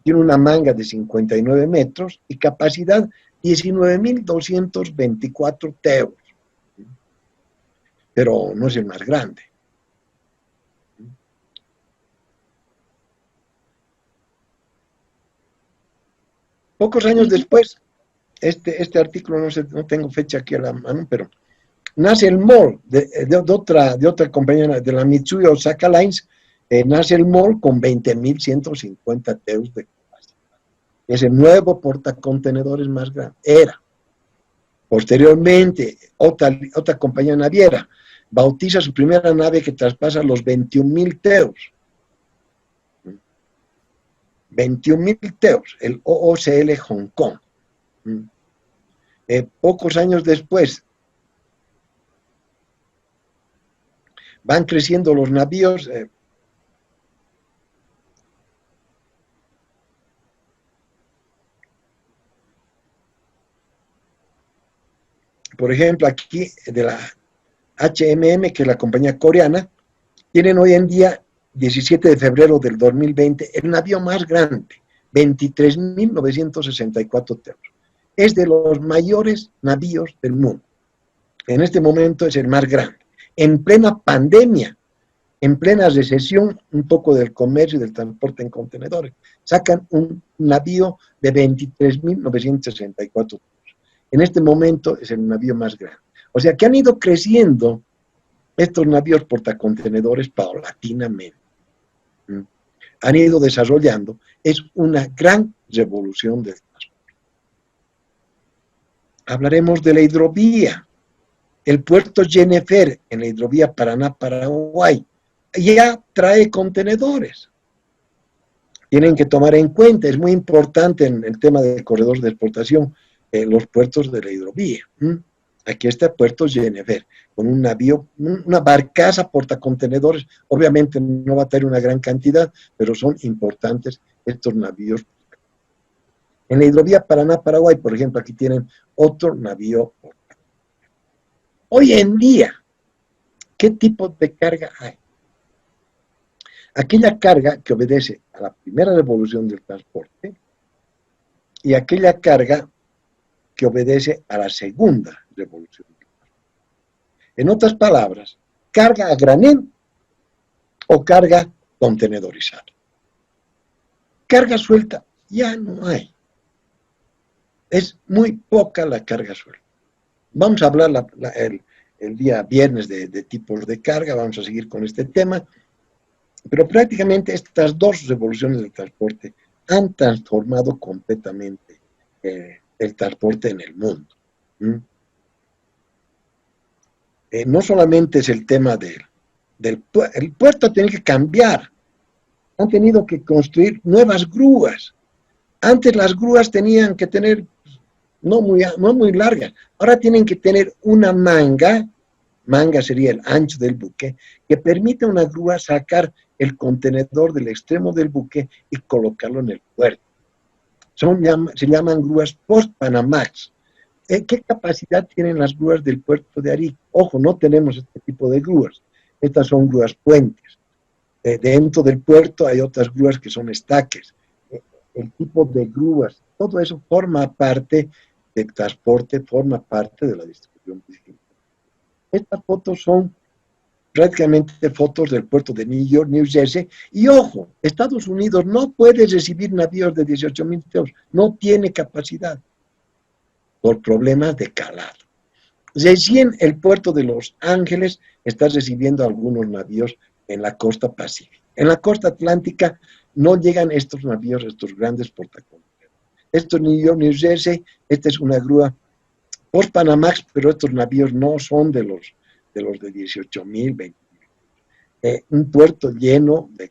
tiene una manga de 59 metros y capacidad 19.224 teus. Pero no es el más grande. Pocos años después, este artículo no tengo fecha aquí a la mano, pero nace el MOL de otra compañía, de la Mitsui Osaka Lines, nace el MOL con 20.150 teus de capacidad. Es el nuevo portacontenedores más grande. Era. Posteriormente, otra compañía naviera bautiza su primera nave que traspasa los 21.000 teus. 21.000 teus, el OOCL Hong Kong. Pocos años después, van creciendo los navíos. Por ejemplo, aquí de la HMM, que es la compañía coreana, tienen hoy en día, 17 de febrero del 2020, el navío más grande, 23.964 teus. Es de los mayores navíos del mundo. En este momento es el más grande. En plena pandemia, en plena recesión, un poco del comercio y del transporte en contenedores, sacan un navío de 23.964 teus. En este momento es el navío más grande. O sea que han ido creciendo estos navíos portacontenedores paulatinamente. Han ido desarrollando. Es una gran revolución del transporte. Hablaremos de la hidrovía. El puerto Jennifer, en la hidrovía Paraná-Paraguay, ya trae contenedores. Tienen que tomar en cuenta, es muy importante en el tema del corredor de exportación, los puertos de la hidrovía. Aquí está Puerto Jennifer, con un navío, una barcaza portacontenedores. Obviamente no va a tener una gran cantidad, pero son importantes estos navíos. En la hidrovía Paraná-Paraguay, por ejemplo, aquí tienen otro navío. Hoy en día, ¿qué tipo de carga hay? Aquella carga que obedece a la primera revolución del transporte y aquella carga que obedece a la segunda revolución del transporte. En otras palabras, carga a granel o carga contenedorizada. Carga suelta ya no hay. Es muy poca la carga suelta. Vamos a hablar el día viernes de tipos de carga, vamos a seguir con este tema, pero prácticamente estas dos revoluciones del transporte han transformado completamente el transporte en el mundo. No solamente es el tema el puerto tiene que cambiar, han tenido que construir nuevas grúas. Antes las grúas tenían que tener, no muy largas, ahora tienen que tener una manga sería el ancho del buque, que permite a una grúa sacar el contenedor del extremo del buque y colocarlo en el puerto. Se llaman grúas post-Panamax. ¿Qué capacidad tienen las grúas del puerto de Arica? Ojo, no tenemos este tipo de grúas. Estas son grúas puentes. Dentro del puerto hay otras grúas que son estaques. El tipo de grúas, todo eso forma parte del transporte, forma parte de la distribución. Estas fotos son prácticamente fotos del puerto de New York, New Jersey, y ojo, Estados Unidos no puede recibir navíos de 18,000 teos, no tiene capacidad por problemas de calado. Recién el puerto de Los Ángeles está recibiendo algunos navíos en la costa pacífica. En la costa atlántica no llegan estos navíos, estos grandes portacontenedores. Esto es New York, New Jersey, esta es una grúa post-Panamax, pero estos navíos no son de los de 18,000, 20,000. Un puerto lleno de...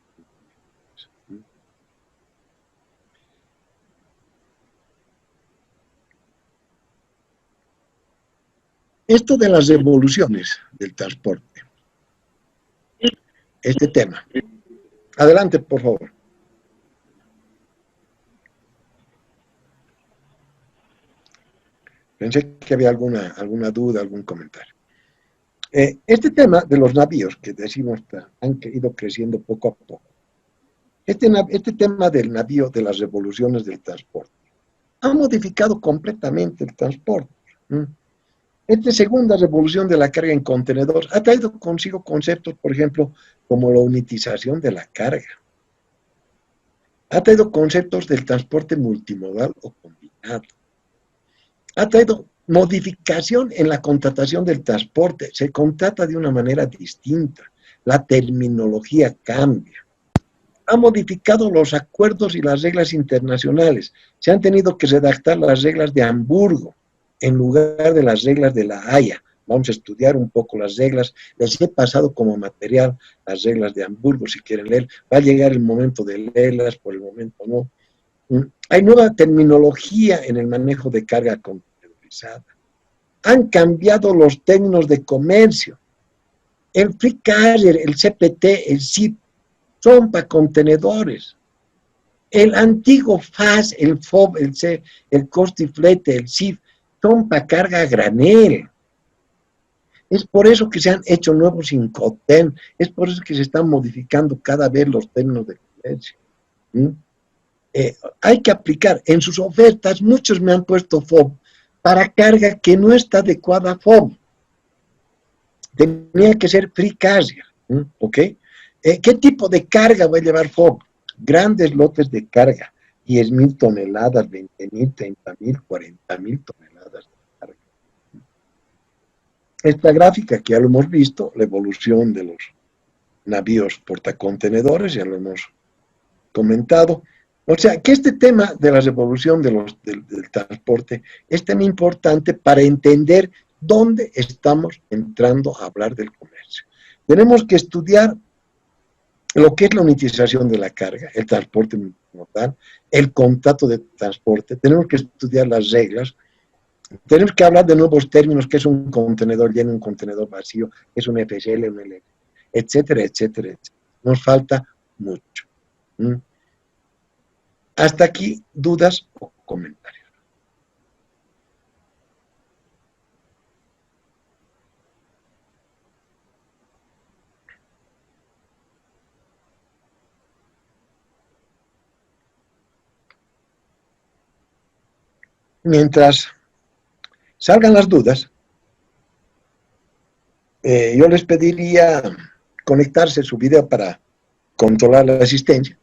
Esto de las revoluciones del transporte, este tema. Adelante, por favor. Pensé que había alguna duda, algún comentario. Este tema de los navíos, que decimos han ido creciendo poco a poco, este tema del navío, de las revoluciones del transporte, ha modificado completamente el transporte. Esta segunda revolución de la carga en contenedor ha traído consigo conceptos, por ejemplo, como la unitización de la carga. Ha traído conceptos del transporte multimodal o combinado. Ha traído modificación en la contratación del transporte. Se contrata de una manera distinta. La terminología cambia. Ha modificado los acuerdos y las reglas internacionales. Se han tenido que redactar las reglas de Hamburgo en lugar de las reglas de La Haya. Vamos a estudiar un poco las reglas. Les he pasado como material las reglas de Hamburgo, si quieren leer. Va a llegar el momento de leerlas, por el momento no. Hay nueva terminología en el manejo de carga contenedorizada. Han cambiado los términos de comercio. El free carrier, el CPT, el CIP, son para contenedores. El antiguo FAS, el FOB, el costo y flete, el CIF, son para carga a granel. Es por eso que se han hecho nuevos Incoterm, es por eso que se están modificando cada vez los términos de comercio. Hay que aplicar en sus ofertas, muchos me han puesto FOB para carga que no está adecuada a FOB. Tenía que ser free carrier, ¿ok? ¿Qué tipo de carga va a llevar FOB? Grandes lotes de carga, 10,000 toneladas, 20,000, 30,000, 40,000 toneladas de carga. Esta gráfica que ya lo hemos visto, la evolución de los navíos portacontenedores, ya lo hemos comentado. O sea, que este tema de la revolución del transporte es tan importante para entender dónde estamos entrando a hablar del comercio. Tenemos que estudiar lo que es la unitización de la carga, el transporte multimodal, el contrato de transporte, tenemos que estudiar las reglas, tenemos que hablar de nuevos términos, que es un contenedor lleno, un contenedor vacío, que es un FSL, un LL, etcétera, etcétera, etcétera. Nos falta mucho. Hasta aquí, dudas o comentarios. mientras salgan las dudas, yo les pediría conectarse su video para controlar la asistencia.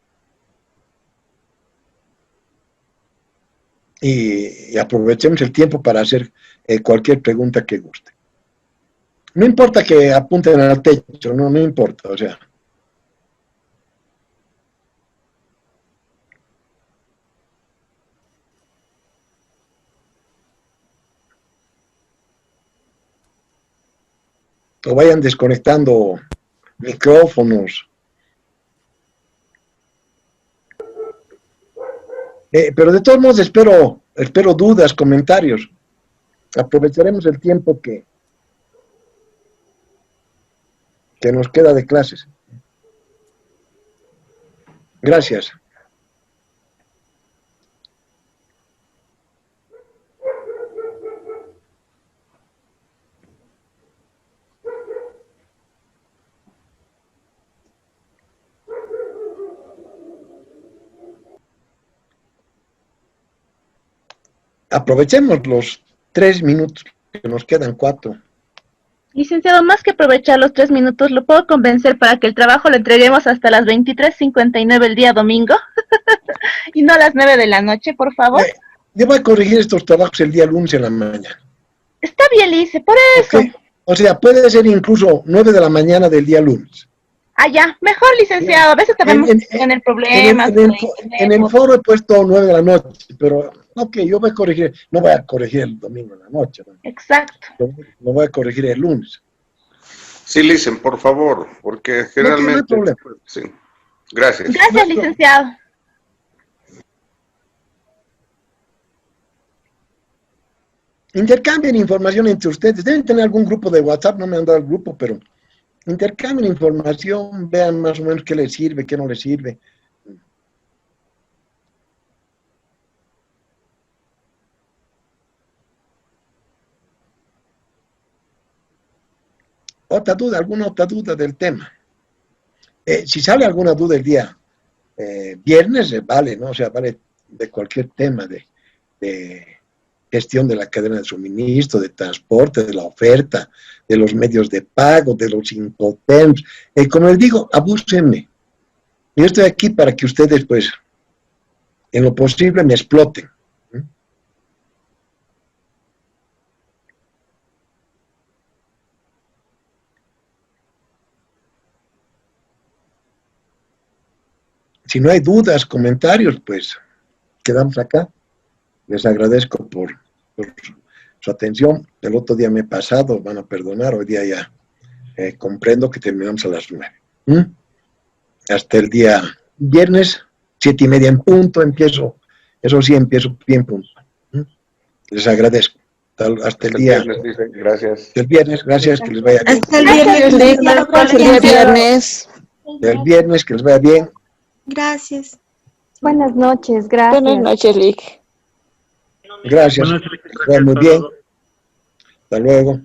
Y aprovechemos el tiempo para hacer cualquier pregunta que guste. No importa que apunten al techo, no importa, o sea. O vayan desconectando micrófonos. Pero de todos modos espero dudas, comentarios. Aprovecharemos el tiempo que nos queda de clases. Gracias. Aprovechemos los 3 minutos, que nos quedan 4. Licenciado, más que aprovechar los 3 minutos, ¿lo puedo convencer para que el trabajo lo entreguemos hasta las 23:59 el día domingo? Y no a las 9 de la noche, por favor. Yo voy a corregir estos trabajos el día lunes en la mañana. Está bien, Lice, por eso. Okay. O sea, puede ser incluso 9 de la mañana del día lunes. Ah, ya, mejor, licenciado. A veces también en el problema. En el foro he puesto 9 de la noche, pero ok, yo voy a corregir, no voy a corregir el domingo en la noche. ¿No? Exacto. Lo voy a corregir el lunes. Sí, Licen, por favor, porque generalmente... No hay problema. Sí. Gracias. Gracias, licenciado. Intercambien información entre ustedes. Deben tener algún grupo de WhatsApp, no me han dado el grupo, pero intercambien información, vean más o menos qué les sirve, qué no les sirve. ¿Alguna otra duda del tema? Si sale alguna duda el día viernes, vale, ¿no? O sea, vale de cualquier tema de gestión de la cadena de suministro, de transporte, de la oferta, de los medios de pago, de los Incoterms. Como les digo, abúsenme. Yo estoy aquí para que ustedes, pues, en lo posible me exploten. Si no hay dudas, comentarios, pues quedamos acá. Les agradezco por su atención. El otro día me he pasado, van a perdonar, hoy día ya comprendo que terminamos a las 9. Hasta el día viernes, 7:30 en punto, empiezo, eso sí, empiezo bien punto. Les agradezco. Hasta el día. Gracias. El viernes, gracias, que les vaya bien. Hasta el viernes. El viernes, que les vaya bien. Gracias. Buenas noches, gracias. Buenas noches, Lick. Gracias. Que les vaya muy bien. Hasta luego.